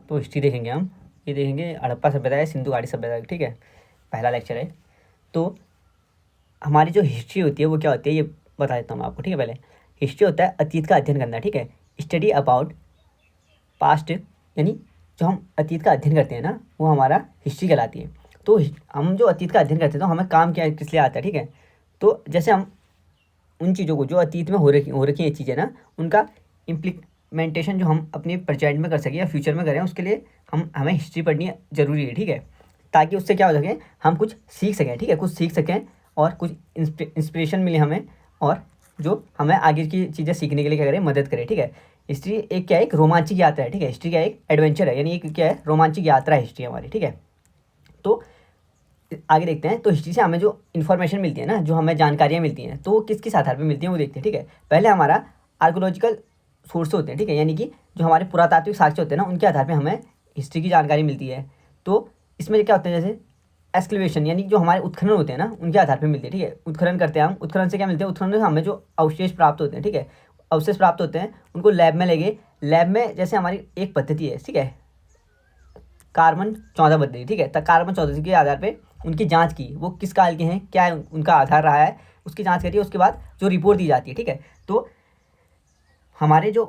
तो हिस्ट्री देखेंगे हम, ये देखेंगे हड़प्पा सभ्यता है, सिंधु घाटी सभ्यता है, ठीक है, पहला लेक्चर है। तो हमारी जो हिस्ट्री होती है वो क्या होती है ये बता देता हूँ मैं आपको, ठीक है। पहले हिस्ट्री होता है अतीत का अध्ययन करना, ठीक है, स्टडी अबाउट पास्ट, यानी जो हम अतीत का अध्ययन करते हैं ना वो हमारा हिस्ट्री कहलाती है। तो हम जो अतीत का अध्ययन करते हैं तो हमें काम क्या किस लिए आता है, ठीक है। तो जैसे हम उन चीज़ों को जो अतीत में हो रखी हैं चीज़ें ना, उनका इम्प्लीमेंटेशन जो हम अपने प्रेजेंट में कर सकें या फ्यूचर में करें, उसके लिए हमें हिस्ट्री पढ़नी ज़रूरी है, ठीक है, ताकि उससे क्या हो सके, हम कुछ सीख सकें, ठीक है, कुछ सीख सकें और कुछ इंस्पिरेशन मिले हमें, और जो हमें आगे की चीज़ें सीखने के लिए क्या करें, मदद करें, ठीक है। हिस्ट्री एक क्या है, एक रोमांचक यात्रा है, ठीक है, हिस्ट्री क्या है, एक एडवेंचर है, यानी एक क्या है, रोमांचक यात्रा है हिस्ट्री हमारी, ठीक है। तो आगे देखते हैं। तो हिस्ट्री से हमें जो इन्फॉर्मेशन मिलती है ना, जो हमें जानकारियाँ मिलती हैं, तो किस किस आधार पर मिलती हैं वो देखते हैं, ठीक है। पहले हमारा आर्कोलॉजिकल सोर्स होते हैं, ठीक है, यानी कि जो हमारे पुरातात्विक साक्ष्य होते हैं ना, उनके आधार पर हमें हिस्ट्री की जानकारी मिलती है। तो इसमें क्या होता है, जैसे एक्सक्लेवेशन, यानी जो हमारे उत्खनन होते हैं ना, उनके आधार पर मिलते हैं, ठीक है। उत्खनन करते हैं हम, उत्खनन से क्या मिलते हैं, उत्खनन से हमें जो अवशेष प्राप्त होते हैं, ठीक है, अवशेष प्राप्त होते हैं, उनको लैब में ले गए, लैब में जैसे हमारी एक पद्धति है, ठीक है, कार्बन 14 पद्धति, ठीक है, कार्बन 14 के आधार पे उनकी जांच की, वो किस काल के हैं, क्या उनका आधार रहा है, उसकी जांच करिए, उसके बाद जो रिपोर्ट दी जाती है, ठीक है। तो हमारे जो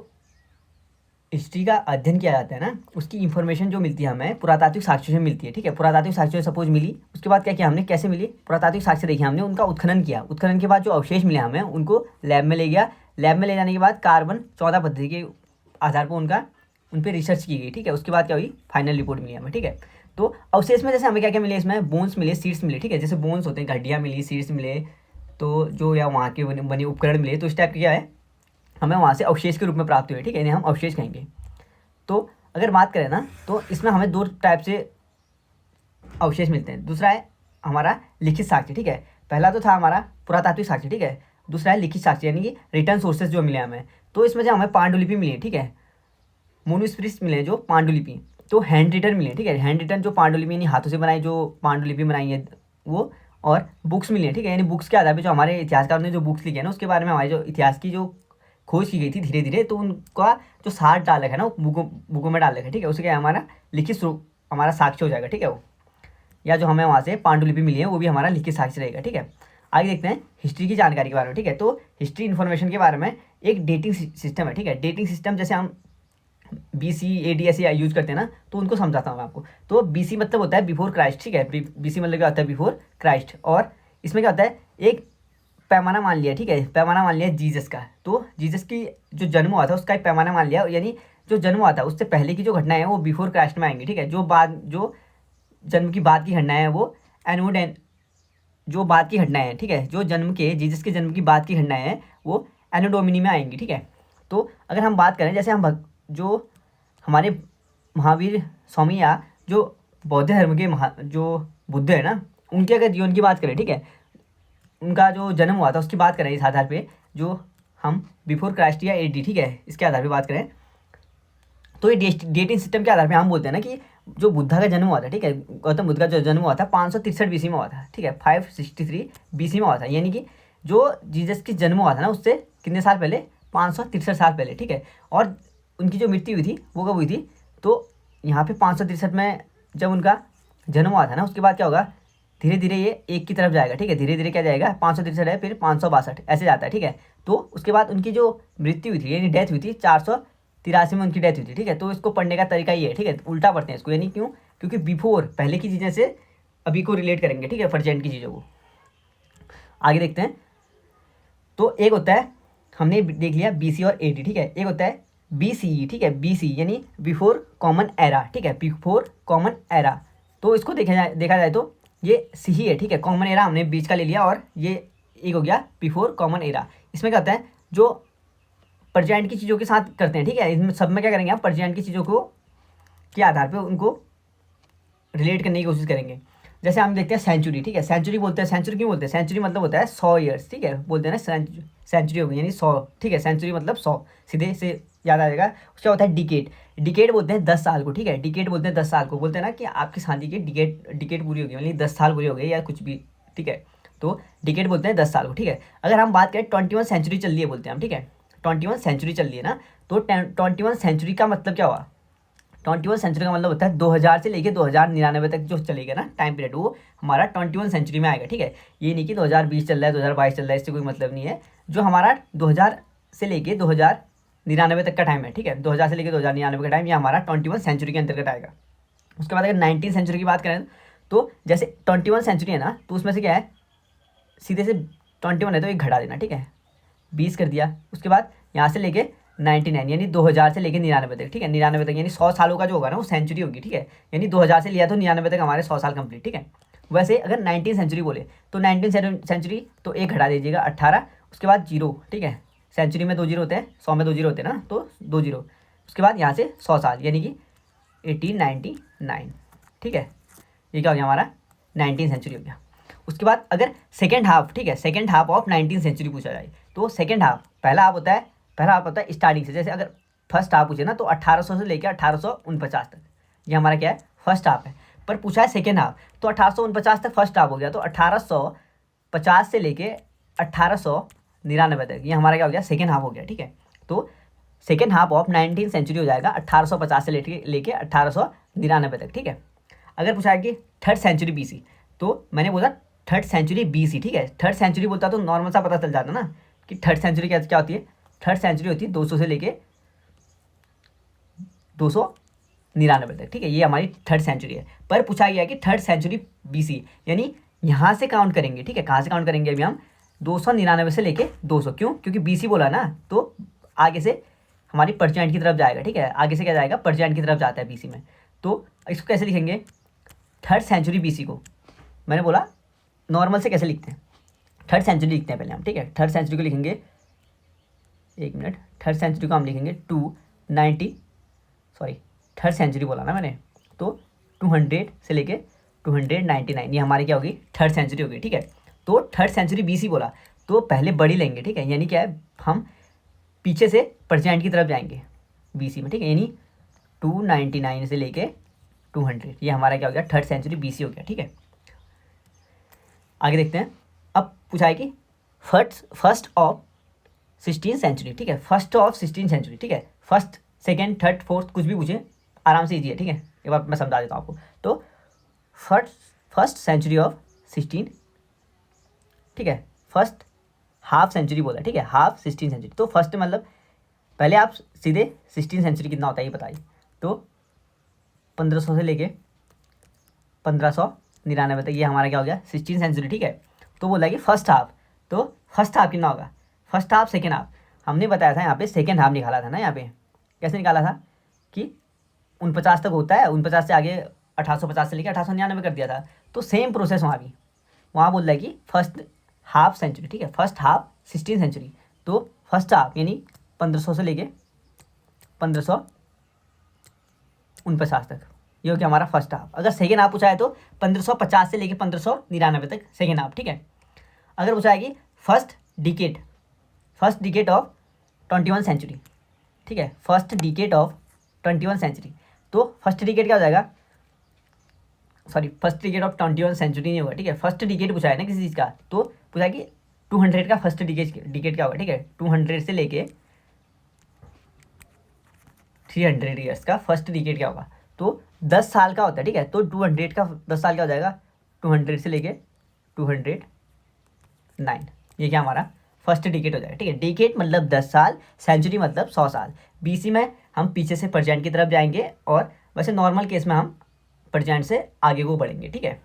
हिस्ट्री का अध्ययन किया जाता है ना, उसकी इन्फॉर्मेशन जो मिलती है हमें पुरातात्विक साक्ष्यों से मिलती है, ठीक है। पुरातात्विक साक्ष्यों से सपोज मिली, उसके बाद क्या किया हमने, कैसे मिली, पुरातात्विक साक्ष्य देखे हमने, उनका उत्खनन किया, उत्खनन के बाद जो अवशेष मिले हमें उनको लैब में ले गया, लैब में ले जाने के बाद कार्बन 14 पद्धति के आधार पर उन पर रिसर्च की गई, ठीक है। उसके बाद क्या हुई, फाइनल रिपोर्ट मिली हमें, ठीक है। तो अवशेष में जैसे हमें क्या क्या मिले, इसमें बोन्स मिले, सीड्स मिले, ठीक है, जैसे बोन्स होते हैं, हड्डियाँ मिली, सीड्स मिले, तो जो या वहाँ के बने उपकरण मिले, तो इस टाइप के क्या है, हमें वहाँ से अवशेष के रूप में प्राप्त हुए, ठीक है, इन्हें हम अवशेष कहेंगे। तो अगर बात करें ना, तो इसमें हमें दो टाइप से अवशेष मिलते हैं। दूसरा है हमारा लिखित साक्ष्य, ठीक है, पहला तो था हमारा पुरातात्विक साक्ष्य, ठीक है, दूसरा है लिखित साक्ष्य, यानी कि रिटर्न सोर्सेज जो मिले हमें। तो इसमें जो हमें पांडुलिपि मिली है, ठीक है, मोनुस्क्रिप्ट्स मिले जो पांडुलिपि, तो हैंड रिटन मिले, ठीक है, हैंड रिटन जो पांडुलिपि यानी हाथों से बनाई जो पांडुलिपि बनाई है वो, और बुक्स मिली है, ठीक है, यानी बुक्स के आधार पर जो हमारे इतिहासकार ने जो बुक्स लिखे हैं ना, उसके बारे में हमारे जो इतिहास की जो खोज की गई थी धीरे धीरे, तो उनका जो सार डाल रखा है ना वो बुकों में डाल रखा है, ठीक है, उससे क्या है, हमारा लिखित हमारा साक्ष्य हो जाएगा, ठीक है वो, या जो हमें वहाँ से पांडुलिपि मिली है वो भी हमारा लिखित साक्ष्य रहेगा, ठीक है। आगे देखते हैं हिस्ट्री की जानकारी के बारे में, ठीक है। तो हिस्ट्री इन्फॉर्मेशन के बारे में एक डेटिंग सिस्टम है, ठीक है, डेटिंग सिस्टम जैसे हम BC AD ऐसे यूज करते हैं ना, तो उनको समझाता हूँ मैं आपको। तो BC मतलब होता है बिफोर क्राइस्ट, ठीक है, BC मतलब क्या होता है, बिफोर क्राइस्ट, और इसमें क्या होता है, एक पैमाना मान लिया, ठीक है, पैमाना मान लिया जीसस का, तो जीसस की जो जन्म हुआ था उसका एक पैमाना मान लिया, यानी जो जन्म हुआ था उससे पहले की जो घटनाएं हैं वो बिफोर क्राइस्ट में आएंगी, ठीक है, जो जन्म की बाद की घटनाएं हैं वो एनोड, जो बाद की घटनाएं हैं, ठीक है, जो जीसस के जन्म की बाद की घटनाएं हैं वो एनो डोमिनी में आएंगी, ठीक है। तो अगर हम बात करें, जैसे हम जो हमारे महावीर स्वामी या जो बौद्ध धर्म के जो बुद्ध है ना, उनके अगर जीवन की बात करें, ठीक है, उनका जो जन्म हुआ था उसकी बात करें इस आधार पे, जो हम बिफोर क्राइस्ट या AD, ठीक है, इसके आधार पे बात करें, तो ये डेटिंग सिस्टम के आधार पे हम बोलते हैं ना कि जो बुद्धा का जन्म हुआ था, ठीक है, गौतम बुद्ध का जो जन्म हुआ था 563 BC में हुआ था, ठीक है, 563 BC में हुआ था, यानी कि जो जीसस की जन्म हुआ था ना उससे कितने साल पहले, 563 साल पहले, ठीक है। और उनकी जो मृत्यु हुई थी वो कब हुई थी, तो यहाँ पे 563 में जब उनका जन्म हुआ था ना, उसके बाद क्या होगा, धीरे धीरे ये एक की तरफ जाएगा, ठीक है, धीरे धीरे क्या जाएगा, 563 है, फिर 562 ऐसे जाता है, ठीक है। तो उसके बाद उनकी जो मृत्यु हुई थी यानी डेथ हुई थी 483 में उनकी डेथ हुई थी, ठीक है। तो इसको पढ़ने का तरीका ये है, ठीक है, उल्टा पढ़ते हैं इसको, यानी क्यों, क्योंकि बिफोर पहले की चीज़ें से अभी को रिलेट करेंगे, ठीक है, प्रेजेंट की चीज़ों को। आगे देखते हैं। तो एक होता है, हमने देख लिया BC और AD, ठीक है, एक होता है BCE, ठीक है, BC यानी बिफोर कॉमन एरा, ठीक है, बिफोर कॉमन एरा। तो इसको देखा जाए तो ये CE है, ठीक है, कॉमन एरा हमने बीच का ले लिया, और ये एक हो गया बिफोर कॉमन एरा। इसमें क्या होता है, जो प्रेजेंट की चीज़ों के साथ करते हैं, ठीक है, इसमें सब में क्या करेंगे, आप प्रेजेंट की चीज़ों को के आधार पे उनको रिलेट करने की कोशिश करेंगे। जैसे हम देखते हैं सेंचुरी, ठीक है, सेंचुरी बोलते हैं, सेंचुरी क्यों बोलते हैं, सेंचुरी मतलब होता है 100 ईयर्स, ठीक है, बोलते हैं ना सेंचुरी हो गई यानी 100, ठीक है, सेंचुरी मतलब 100, सीधे से याद आ जाएगा। उसका होता है डिकेड, डिकेड बोलते हैं 10 साल को, ठीक है, डिकेड बोलते हैं 10 साल को, बोलते हैं ना कि आपकी शादी की डिकेड पूरी हो गई, मतलब 10 साल पूरे हो गए या कुछ भी, ठीक है, तो डिकेड बोलते हैं 10 साल को, ठीक है। अगर हम बात करें 21 सेंचुरी चल रही है बोलते हैं हम, ठीक है, 21 सेंचुरी चल रही है ना, तो 21 सेंचुरी का मतलब क्या हुआ, 21 सेंचुरी का मतलब होता है 2000 से लेके 2099 तक जो चलेगा ना टाइम पीरियड, वो हमारा 21 सेंचुरी में आएगा, ठीक है। ये नहीं कि 2020 चल रहा है 2022 चल रहा है, इससे कोई मतलब नहीं है। जो हमारा 2000 से लेके 2099 तक का टाइम है, ठीक है, 2000 से लेके 2099 का टाइम, ये हमारा 21 सेंचुरी के अंतर्गत आएगा। उसके बाद अगर 19 सेंचुरी की बात करें तो जैसे 21 सेंचुरी है ना, तो उसमें से क्या है, सीधे से 21 है तो एक घटा देना, ठीक है, 20 कर दिया। उसके बाद यहाँ से लेके 99 यानी 2000 से लेके 99 तक, ठीक है, 99 तक यानी 100 सालों का जो होगा ना वो सेंचुरी होगी, ठीक है। यानी 2000 से लिया तो 99 तक हमारे 100 साल कंप्लीट, ठीक है। वैसे अगर 19 सेंचुरी बोले तो 19 सेंचुरी तो एक घटा दीजिएगा 18, उसके बाद जीरो, ठीक है, सेंचुरी में 2 जीरो होते हैं, 100 में 2 जीरो होते हैं ना, तो 2 जीरो, उसके बाद यहाँ से 100 साल यानी कि 1899, ठीक है। ये क्या हो गया हमारा 19 सेंचुरी हो गया। उसके बाद अगर सेकेंड हाफ, ठीक है, सेकेंड हाफ ऑफ 19 सेंचुरी पूछा जाए तो सेकेंड हाफ, पहला हाफ होता है स्टार्टिंग से, जैसे अगर फर्स्ट हाफ पूछे ना तो 1800 से लेकर 1849 तक, ये हमारा क्या है फर्स्ट हाफ है। पर पूछा है सेकेंड हाफ तो 1849 तक फर्स्ट हाफ हो गया, तो 1850 से लेके 1899 तक ये हमारा क्या हो गया सेकेंड हाफ हो गया, ठीक है। तो सेकेंड हाफ ऑफ 19 सेंचुरी हो जाएगा 1850 से लेके 1899 तक, ठीक है। अगर पूछा है कि थर्ड सेंचुरी बीसी, तो मैंने बोला थर्ड सेंचुरी बीसी, ठीक है। थर्ड सेंचुरी बोलता तो नॉर्मल सा पता चल जाता ना कि थर्ड सेंचुरी क्या होती है। थर्ड सेंचुरी होती है 200 से लेके 299 तक, ठीक है, ये हमारी थर्ड सेंचुरी है। पर पूछा गया कि थर्ड सेंचुरी बीसी यानी यहाँ से काउंट करेंगे, ठीक है, कहाँ से काउंट करेंगे अभी हम 299 से लेके 200, क्योंकि बीसी बोला ना तो आगे से हमारी परसेंट की तरफ जाएगा, ठीक है, आगे से क्या जाएगा परसेंट की तरफ जाता है बीसी में। तो इसको कैसे लिखेंगे थर्ड सेंचुरी बीसी को, मैंने बोला नॉर्मल से कैसे लिखते हैं, थर्ड सेंचुरी लिखते हैं पहले हम, ठीक है। थर्ड सेंचुरी को लिखेंगे, एक मिनट, थर्ड सेंचुरी को हम लिखेंगे 290, सॉरी थर्ड सेंचुरी बोला ना मैंने, तो 200 से लेके 299 ये हमारी क्या होगी थर्ड सेंचुरी होगी, ठीक है। तो थर्ड सेंचुरी बीसी बोला तो पहले बड़ी लेंगे, ठीक है, यानी क्या है हम पीछे से परसेंट की तरफ जाएंगे बीसी में, ठीक है, यानी 299 से लेके 200 ये हमारा क्या हो गया थर्ड सेंचुरी बीसी हो गया, ठीक है। आगे देखते हैं। अब पूछा है कि फर्स्ट ऑफ 16 सेंचुरी, ठीक है, फर्स्ट ऑफ 16 सेंचुरी, ठीक है, फर्स्ट सेकेंड थर्ड फोर्थ कुछ भी पूछे आराम से ईजी है, ठीक है, एक बार मैं समझा देता हूँ आपको। तो फर्स्ट सेंचुरी ऑफ 16, ठीक है, फर्स्ट हाफ सेंचुरी बोला, ठीक है, हाफ 16 सेंचुरी, तो फर्स्ट मतलब पहले आप सीधे 16 सेंचुरी कितना होता है ये बताइए। तो 1500 से लेके 1599 तक ये हमारा क्या हो गया 16 सेंचुरी, ठीक है। तो बोला कि फर्स्ट हाफ, तो फर्स्ट हाफ कितना होगा, फर्स्ट हाफ सेकेंड हाफ, हमने बताया था यहाँ पे सेकेंड हाफ निकाला था ना, यहाँ पे कैसे निकाला था कि 49 तक होता है, 49 से आगे 1850 से लेकर 1899 कर दिया था। तो सेम प्रोसेस वहाँ भी, वहाँ बोल रहा है कि फर्स्ट हाफ सेंचुरी, ठीक है, फर्स्ट हाफ 16 सेंचुरी, तो फर्स्ट हाफ यानी 1500 से लेके 1549 तक ये हो गया हमारा फर्स्ट हाफ। अगर सेकेंड हाफ पूछा है तो 1550 से लेके 1599 तक सेकेंड हाफ, ठीक है। अगर पूछा है कि फर्स्ट डिकेट ऑफ 21 सेंचुरी, ठीक है, फर्स्ट डिकेट ऑफ 21 सेंचुरी, तो फर्स्ट डिकेट क्या हो जाएगा, sorry first decade of 21 century नहीं होगा, ठीक है, फर्स्ट डिकेट पूछा है ना किसी चीज़ का, तो पूछा है कि 200 का फर्स्ट डिकेट क्या होगा, ठीक है, 200 से लेके 300 ईयर्स का फर्स्ट डिकेट क्या होगा, तो 10 साल का होता है, ठीक है। तो 200 का 10 साल क्या हो जाएगा 200 से लेके 209, ये क्या हमारा फर्स्ट डिकेट हो जाएगा, ठीक है। डिकेट मतलब 10 साल, सेंचुरी मतलब 100 साल। बीसी में हम पीछे से परसेंट की तरफ जाएंगे और वैसे नॉर्मल केस में हम परसेंट से आगे को बढ़ेंगे, ठीक है।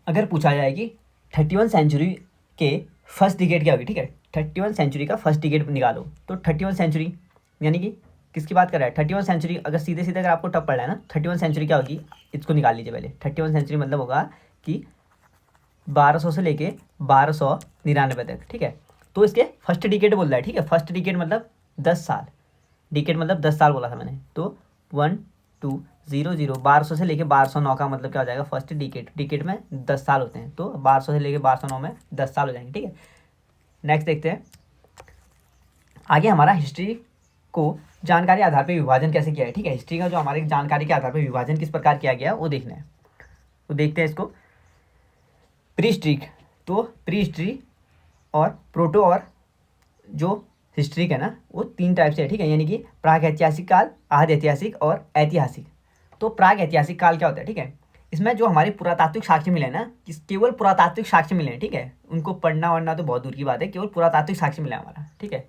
अगर पूछा जाए कि 31 सेंचुरी के फर्स्ट डिकेट क्या होगी, ठीक है, 31 सेंचुरी का फर्स्ट डिकेट निकालो, तो 31 सेंचुरी यानी कि किसकी बात कर रहा है 31 सेंचुरी, अगर सीधे सीधे अगर आपको टप पड़ रहा है ना 31 सेंचुरी क्या होगी, इसको निकाल लीजिए पहले। 31 सेंचुरी मतलब होगा कि 1200 से लेके 1299 तक, ठीक है। तो इसके फर्स्ट डिकेट बोल रहा है, ठीक है, फर्स्ट डिकेट मतलब 10 साल, डिकेट मतलब 10 साल बोला था मैंने, तो 1 2 0 0 1200 से लेके 1209 का मतलब क्या हो जाएगा फर्स्ट डिकेट में 10 साल होते हैं, तो 1200 से लेके 1209 में 10 साल हो जाएंगे, ठीक है। नेक्स्ट देखते हैं आगे हमारा हिस्ट्री को जानकारी आधार पर विभाजन कैसे किया है, ठीक है। हिस्ट्री का जो हमारे जानकारी के आधार पर विभाजन किस प्रकार किया गया है वो देखना है, तो देखते हैं इसको। प्री हिस्ट्री, तो प्री हिस्ट्री और प्रोटो और जो हिस्ट्री का ना वो 3 टाइप से है, ठीक है, यानी कि प्राग ऐतिहासिक काल, आदि ऐतिहासिक और ऐतिहासिक। तो प्राग ऐतिहासिक काल क्या होता है, ठीक है, इसमें जो हमारे पुरातात्विक साक्ष्य मिले हैं ना, केवल पुरातात्विक साक्ष्य मिले हैं, ठीक है, उनको पढ़ना वढ़ना तो बहुत दूर की बात है, केवल पुरातात्विक साक्ष्य मिला हमारा, ठीक है।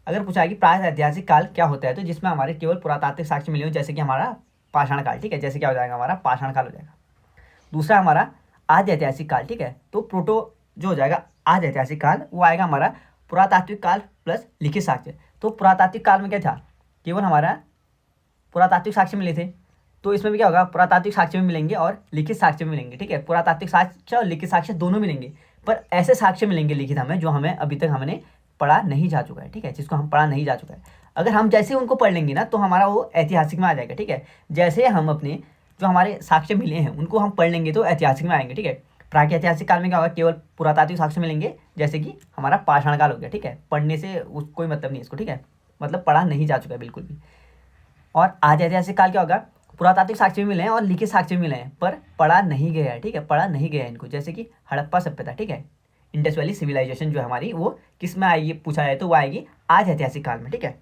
अगर पूछा है कि प्राग ऐतिहासिक काल क्या होता है, तो जिसमें हमारे केवल पुरातात्विक साक्ष्य मिले हो, जैसे कि हमारा पाषाण काल, ठीक है, जैसे क्या हो जाएगा हमारा पाषाण काल हो जाएगा। दूसरा हमारा आदि ऐतिहासिक काल, ठीक है, तो प्रोटो जो हो जाएगा आदि ऐतिहासिक काल, वो आएगा हमारा पुरातात्विक काल प्लस लिखित साक्ष्य। तो पुरातात्विक काल में क्या था, केवल हमारा पुरातात्विक साक्ष्य मिले थे, तो इसमें भी क्या होगा, पुरातात्विक साक्ष्य भी मिलेंगे और लिखित साक्ष्य भी मिलेंगे, ठीक है, पुरातात्विक साक्ष्य और लिखित साक्ष्य दोनों मिलेंगे, पर ऐसे साक्ष्य मिलेंगे लिखित हमें जो हमें अभी तक हमने पढ़ा नहीं जा चुका है, ठीक है, जिसको हम पढ़ा नहीं जा चुका है। अगर हम जैसे उनको पढ़ लेंगे ना, तो हमारा वो ऐतिहासिक में आ जाएगा, ठीक है। जैसे हम अपने जो हमारे साक्ष्य मिले हैं उनको हम पढ़ लेंगे तो ऐतिहासिक में आएंगे, ठीक है। प्राग ऐतिहासिक काल में क्या होगा, केवल पुरातात्विक साक्ष्य मिलेंगे, जैसे कि हमारा पाषाण काल हो गया, ठीक है, पढ़ने से कोई मतलब नहीं इसको, ठीक है, मतलब पढ़ा नहीं जा चुका है बिल्कुल भी। और आदि ऐतिहासिक काल क्या होगा, पुरातात्विक साक्ष्य भी मिले हैं और लिखित साक्ष्य भी मिले हैं, पर पढ़ा नहीं गया है, ठीक है, पढ़ा नहीं गया है इनको, जैसे कि हड़प्पा सभ्यता, ठीक है, इंडस वैली सिविलाइजेशन जो है हमारी, वो किस में आएगी पूछा जाए तो वो आएगी आज ऐतिहासिक काल में, ठीक है।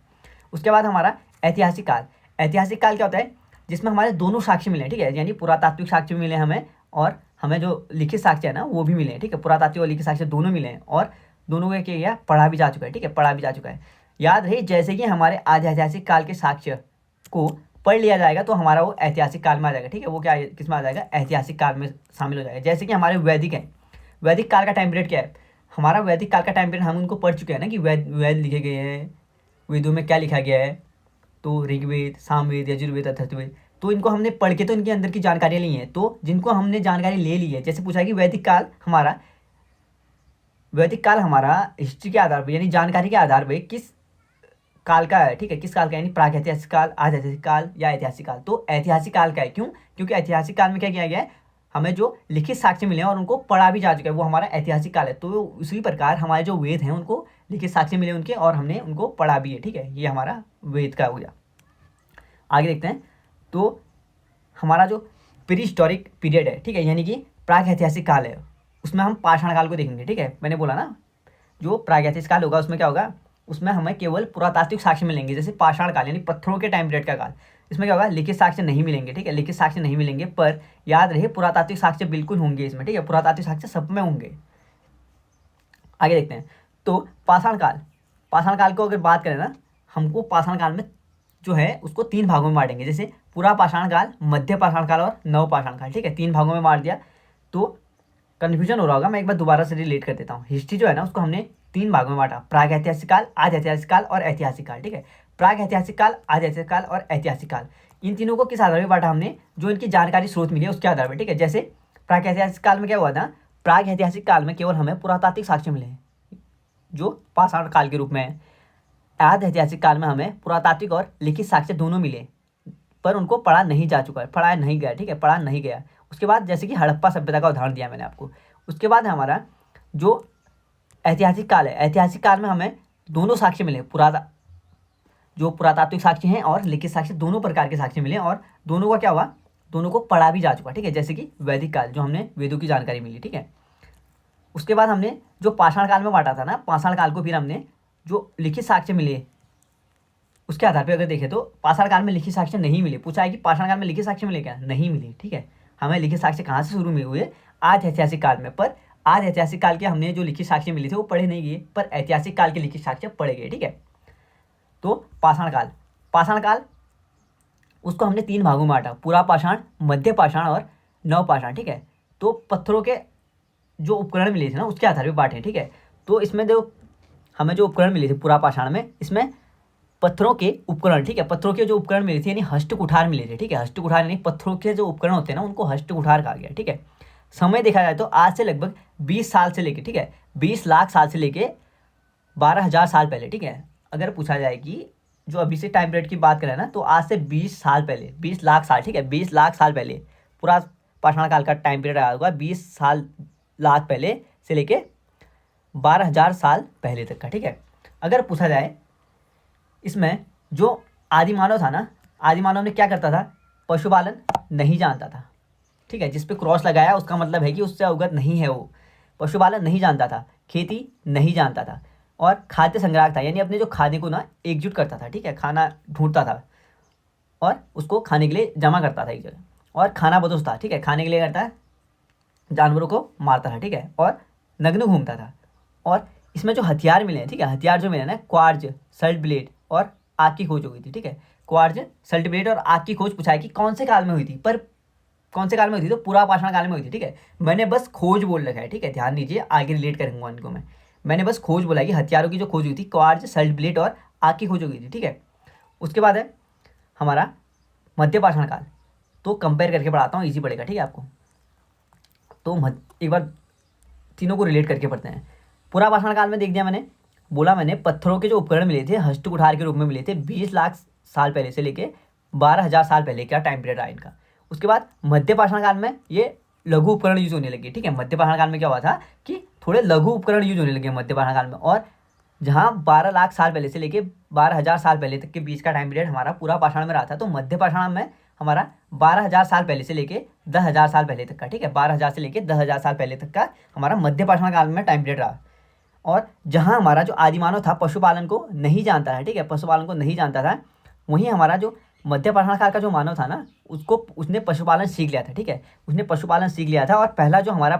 उसके बाद हमारा ऐतिहासिक काल। ऐतिहासिक काल क्या होता है, जिसमें हमारे दोनों साक्ष्य मिले हैं, ठीक है, यानी पुरातात्विक साक्ष्य भी मिले हमें और हमें जो लिखित साक्ष्य है ना वो भी मिले हैं, ठीक है, पुरातात्विक और लिखित साक्ष्य दोनों मिले हैं और दोनों का क्या किया, पढ़ा भी जा चुका है, ठीक है, पढ़ा भी जा चुका है। याद रहे, जैसे कि हमारे आज ऐतिहासिक काल के साक्ष्य को पढ़ लिया जाएगा तो हमारा वो ऐतिहासिक काल में आ जाएगा, ठीक है, वो क्या किस में आ जाएगा, ऐतिहासिक काल में शामिल हो जाएगा। जैसे कि हमारे वैदिक है, वैदिक काल का टाइम पीरियड क्या है, हमारा वैदिक काल का टाइम पीरियड हम उनको पढ़ चुके हैं ना, कि वेद लिखे गए हैं, वेदों में क्या लिखा गया है, तो ऋग्वेद, सामवेद, यजुर्वेद, अथर्ववेद, तो इनको हमने पढ़ के तो इनके अंदर की जानकारियाँ ली हैं। तो जिनको हमने जानकारी ले ली है, जैसे पूछा कि वैदिक काल हमारा हिस्ट्री के आधार पर यानी जानकारी के आधार पर किस काल का है, ठीक है, किस काल का, यानी प्राग ऐतिहासिक काल, आज ऐतिहासिक काल या ऐतिहासिक काल। तो ऐतिहासिक काल का है, क्यों, क्योंकि ऐतिहासिक काल में क्या किया गया है, हमें जो लिखित साक्ष्य मिले हैं और उनको पढ़ा भी जा चुका है, वो हमारा ऐतिहासिक काल है। तो उसी प्रकार हमारे जो वेद हैं उनको लिखित साक्ष्य मिले उनके और हमने उनको पढ़ा भी है, ठीक है, ये हमारा वेद का हो गया। आगे देखते हैं, तो हमारा जो प्री हिस्टोरिक पीरियड है, ठीक है, यानी कि प्राग ऐतिहासिक काल है, उसमें हम पाषाण काल को देखेंगे, ठीक है, मैंने बोला ना जो प्राग ऐतिहासिक काल होगा उसमें क्या होगा, उसमें हमें केवल पुरातात्विक साक्ष्य मिलेंगे, जैसे पाषाण काल यानी पत्थरों के टाइम पीरियड का काल, इसमें क्या होगा, लिखित साक्ष्य नहीं मिलेंगे, ठीक है, लिखित साक्ष्य नहीं मिलेंगे, पर याद रहे पुरातात्विक साक्ष्य बिल्कुल होंगे इसमें, ठीक है, पुरातात्विक साक्ष्य सब में होंगे। आगे देखते हैं, तो पाषाण काल को अगर बात करें ना, हमको पाषाण काल में जो है उसको 3 भागों में बांटेंगे, जैसे पूरा पाषाण काल, मध्य पाषाण काल और नव पाषाण काल, ठीक है, 3 भागों में बांट दिया। तो कन्फ्यूजन हो रहा होगा, मैं एक बार दोबारा से रिलेट कर देता हूँ। हिस्ट्री जो है ना उसको हमने 3 भागों में बांटा, प्राग ऐतिहासिक काल, आज ऐतिहासिक काल और ऐतिहासिक काल, ठीक है, प्राग ऐतिहासिक काल, आज ऐतिहासिक काल और ऐतिहासिक काल, इन तीनों को किस आधार पर बांटा हमने, जो इनकी जानकारी स्रोत मिली है उसके आधार पर, ठीक है। जैसे प्राग ऐतिहासिक काल में क्या हुआ था, प्राग ऐतिहासिक काल में केवल हमें पुरातात्विक साक्ष्य मिले हैं जो पाषाण काल के रूप में है। आद ऐतिहासिक काल में हमें पुरातात्विक और लिखित साक्ष्य दोनों मिले, पर उनको पढ़ा नहीं जा चुका है, पढ़ाया नहीं गया, ठीक है, पढ़ा नहीं गया। उसके बाद जैसे कि हड़प्पा सभ्यता का उदाहरण दिया मैंने आपको। उसके बाद हमारा जो ऐतिहासिक काल है, ऐतिहासिक काल में हमें दोनों साक्ष्य मिले, जो पुरातात्विक साक्ष्य हैं और लिखित साक्ष्य, दोनों प्रकार के साक्ष्य मिले और दोनों का क्या हुआ, दोनों को पढ़ा भी जा चुका, ठीक है, जैसे कि वैदिक काल जो हमने वेदों की जानकारी मिली, ठीक है। उसके बाद हमने जो पाषाण काल में बांटा था ना, पाषाण काल को फिर हमने जो लिखित साक्ष्य मिले उसके आधार पर अगर देखें तो पाषाण काल में लिखित साक्ष्य नहीं मिले। पूछा है कि पाषाण काल में लिखित साक्ष्य मिले क्या, नहीं मिले, ठीक है, हमें लिखित साक्ष्य कहाँ से शुरू में हुए, आज ऐतिहासिक काल में। पर आज ऐतिहासिक काल के हमने जो लिखित साक्ष्य मिले थे वो पढ़े नहीं गए, पर ऐतिहासिक काल के लिखित साक्ष्य पढ़े गए, ठीक है। तो पाषाण काल उसको हमने 3 भागों में बांटा, पूरा पाषाण, मध्य पाषाण और नव पाषाण, ठीक है। तो पत्थरों के जो उपकरण मिले थे ना उसके आधार पर बांटे, ठीक है। तो इसमें जो हमें जो उपकरण मिले थे पूरा पाषाण में, इसमें पत्थरों के उपकरण, ठीक है, पत्थरों के जो उपकरण मिले थे यानी हस्त कुठार मिले थे, ठीक है, हस्त कुठार यानी पत्थरों के जो उपकरण होते हैं ना उनको हस्त कुठार कहा गया, ठीक है। समय देखा जाए तो आज से लगभग 20 साल से लेके, ठीक है, 20 लाख साल से लेके 12,000 साल पहले, ठीक है। अगर पूछा जाए कि जो अभी से टाइम पीरियड की बात करें ना, तो आज से 20 साल पहले, 20 लाख साल, ठीक है, 20 लाख साल पहले पूरा पाषाण काल का टाइम पीरियड आया होगा, 20 लाख पहले से लेके 12,000 साल पहले तक का, ठीक है। अगर पूछा जाए इसमें जो आदि मानव था ना, आदि मानव ने क्या करता था, पशुपालन नहीं जानता था, ठीक है, जिस पे क्रॉस लगाया उसका मतलब है कि उससे अवगत नहीं है, वो पशुपालन नहीं जानता था, खेती नहीं जानता था, और खाद्य संग्राहक था, यानी अपने जो खाने को ना एकजुट करता था, ठीक है, खाना ढूंढता था और उसको खाने के लिए जमा करता था एक जगह। और खाना बदोश था, ठीक है, खाने के लिए करता है, जानवरों को मारता था, ठीक है, और नग्न घूमता था। और इसमें जो हथियार मिले हैं, ठीक है, हथियार जो मिले ना, क्वार्ज, सल्ट ब्लेड और आग की खोज हो गई थी, ठीक है। क्वार्ज, सल्ट ब्लेड और आग की खोज पूछा है कि कौन से काल में हुई थी, पर कौन से काल में हुई थी, तो पुरापाषाण काल में हुई थी, ठीक है। मैंने बस खोज बोल रखा है, ठीक है, ध्यान दीजिए, आगे रिलेट करूंगा इनको मैंने बस खोज बोला है कि हथियारों की जो खोज हुई थी, क्वार्ज, सल्ट ब्लेड और आग की खोज हो गई थी, ठीक है। उसके बाद है हमारा मध्यपाषाण काल। तो कंपेयर करके पढ़ाता हूँ, ईजी पड़ेगा, ठीक है आपको। तो एक बार तीनों को रिलेट करके पढ़ते हैं। पुरापाषाण काल में देख दिया मैंने पत्थरों के जो उपकरण मिले थे हस्त कुठार के रूप में मिले थे 20 लाख साल पहले से लेके 12,000 साल पहले का टाइम पीरियड रहा इनका। उसके बाद मध्यपाषाण काल में ये लघु उपकरण यूज होने लगे, ठीक है। मध्यपाषाण काल में क्या हुआ था कि थोड़े लघु उपकरण यूज होने लगे मध्यपाषाण काल में। और जहाँ 12 लाख साल पहले से लेके 12,000 साल पहले तक के बीच का टाइम पीरियड हमारा पुरापाषाण में रहा था, तो मध्यपाषाण में हमारा 12,000 साल पहले से लेके 10,000 साल पहले तक का, ठीक है, 12,000 से लेके 10,000 साल पहले तक का हमारा मध्यपाषाण काल में टाइम पीरियड रहा। और जहाँ हमारा जो आदिमानव था पशुपालन को नहीं जानता था, ठीक है, पशुपालन को नहीं जानता था, वहीं हमारा जो मध्यपाषाण काल का जो मानव था ना, उसने पशुपालन सीख लिया था, ठीक है, उसने पशुपालन सीख लिया था। और पहला जो हमारा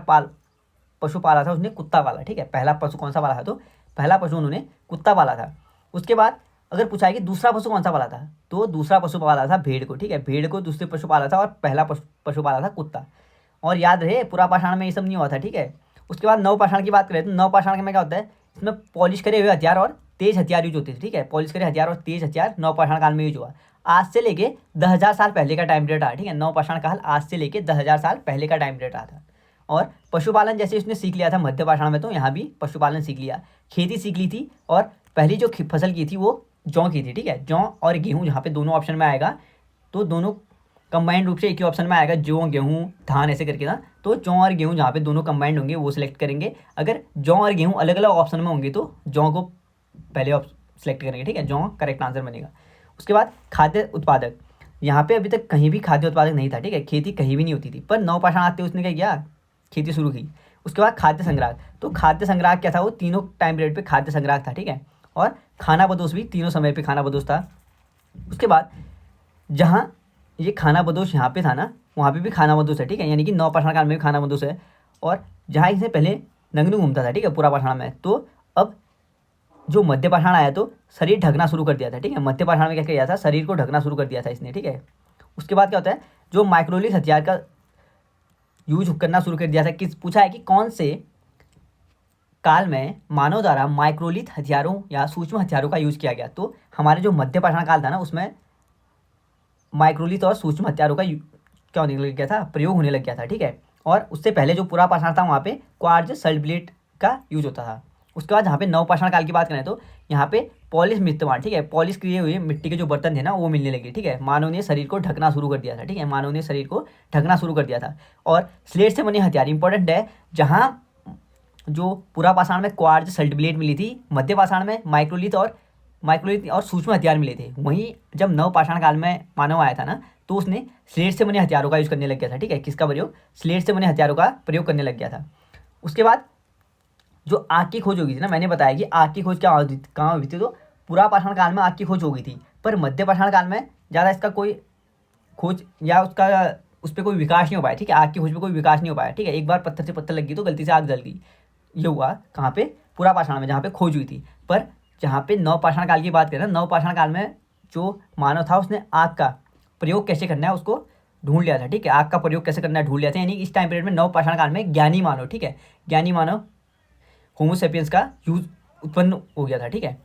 पशु पाला था उसने कुत्ता पाला, ठीक है। पहला पशु कौन सा पाला था, तो पहला पशु उन्होंने कुत्ता पाला था। उसके बाद अगर पूछा है कि दूसरा पशु कौन सा पाला था, तो दूसरा पशु पाला था भेड़ को, ठीक है, भेड़ को दूसरे पशु पाला था और पहला पशु पाला था कुत्ता। और याद रहे पुरापाषाण में ये सब नहीं हुआ था, ठीक है। उसके बाद नवपाषाण की बात करें तो नवपाषाण में क्या होता है, इसमें पॉलिश करे हुए हथियार और तेज हथियार यूज होते थे, ठीक है। पॉलिश करे हथियार और तेज हथियार नवपाषाण काल में यूज हुआ। आज से लेके 10,000 साल पहले का टाइम पीरियड रहा, ठीक है। नवपाषाण काल आज से लेके 10,000 साल पहले का टाइम पीरियड रहा था। और पशुपालन जैसे उसने सीख लिया था मध्यपाषाण में, तो यहाँ भी पशुपालन सीख लिया, खेती सीख ली थी। और पहली जो फसल की थी वो जौ की थी, ठीक है, जौ और गेहूँ जहाँ पे दोनों ऑप्शन में आएगा, तो दोनों कंबाइंड रूप से एक ही ऑप्शन में आएगा, जौ गेहूँ धान ऐसे करके ना। तो जौ और गेहूँ जहाँ पे दोनों कंबाइंड होंगे वो सिलेक्ट करेंगे। अगर जौ और गेहूँ अलग अलग ऑप्शन में होंगे तो जौ को पहले सेलेक्ट करेंगे, ठीक है, जौ करेक्ट आंसर बनेगा। उसके बाद खाद्य उत्पादक, यहाँ पे अभी तक कहीं भी खाद्य उत्पादक नहीं था, ठीक है, खेती कहीं भी नहीं होती थी, पर नवपाषाण आते उसने क्या किया, खेती शुरू की। उसके बाद खाद्य संग्राहक, तो खाद्य संग्राहक क्या था, वो तीनों टाइम पीरियड पे खाद्य संग्राहक था, ठीक है। और खाना बदोश भी तीनों समय पे खाना बदोश था। उसके बाद जहाँ ये खाना बदोश यहाँ पे था ना, वहाँ पे भी खाना बदोश है, ठीक है, यानी कि नवपाषाण काल में भी खाना बदोश है। और जहाँ इससे पहले नग्न घूमता था, ठीक है, पुरापाषाण में, तो अब जो मध्यपाषाण आया तो शरीर ढकना शुरू कर दिया था, ठीक है। मध्यपाषाण में क्या किया था, शरीर को ढकना शुरू कर दिया था इसने, ठीक है। उसके बाद क्या होता है, जो माइक्रोलिथ हथियार का यूज करना शुरू कर दिया था। किस पूछा है कि कौन से काल में मानव द्वारा माइक्रोलिथ हथियारों या सूक्ष्म हथियारों का यूज किया गया, तो हमारे जो मध्यपाषाण काल था ना उसमें माइक्रोलिथ और सूक्ष्म हथियारों का क्या होने लग गया था, प्रयोग होने लग गया था, ठीक है। और उससे पहले जो पुरापाषाण था वहाँ पे क्वार्ज सल्ट ब्लेड का यूज होता था। उसके बाद यहाँ पे नवपाषाण काल की बात करें तो यहाँ पे पॉलिश मित्रवाण, ठीक है, पॉलिश किए हुए मिट्टी के जो बर्तन थे ना वो मिलने लगे, ठीक है। मानव ने शरीर को ढकना शुरू कर दिया था, ठीक है, मानव ने शरीर को ढकना शुरू कर दिया था। और स्लेट से बने हथियार इंपॉर्टेंट है, जहाँ जो पुरापाषाण में क्वार्ज सल्ट ब्लेड मिली थी, मध्यपाषाण में माइक्रोलिथ और सूक्ष्म हथियार मिले थे। वहीं जब नवपाषाण काल में मानव आया था ना, तो उसने स्लेट से बने हथियारों का यूज करने लग गया था, ठीक है। किसका प्रयोग, स्लेट से बने हथियारों का प्रयोग करने लग गया था। उसके बाद जो आग की खोज हो गई थी ना, मैंने बताया कि आग की खोज कहाँ हुई थी, तो पुरापाषाण काल में आग की खोज हो गई थी, पर मध्यपाषाण काल में ज़्यादा इसका कोई खोज या उस पर कोई विकास नहीं हो पाया, ठीक है। आग की खोज पे कोई विकास नहीं हो पाया, ठीक है। एक बार पत्थर से पत्थर लग गई तो गलती से आग जल गई, ये हुआ कहाँ पे, पुरापाषाण में, जहाँ पे खोज हुई थी। पर जहाँ पे नवपाषाण काल की बात करें, नवपाषाण काल में जो मानव था उसने आग का प्रयोग कैसे करना है उसको ढूंढ लिया था, ठीक है। आग का प्रयोग कैसे करना है ढूंढ लिया था, यानी इस टाइम पीरियड में नवपाषाण काल में ज्ञानी मानव, ठीक है, ज्ञानी मानव होमोसेपियंस का यूज उत्पन्न हो गया था, ठीक है।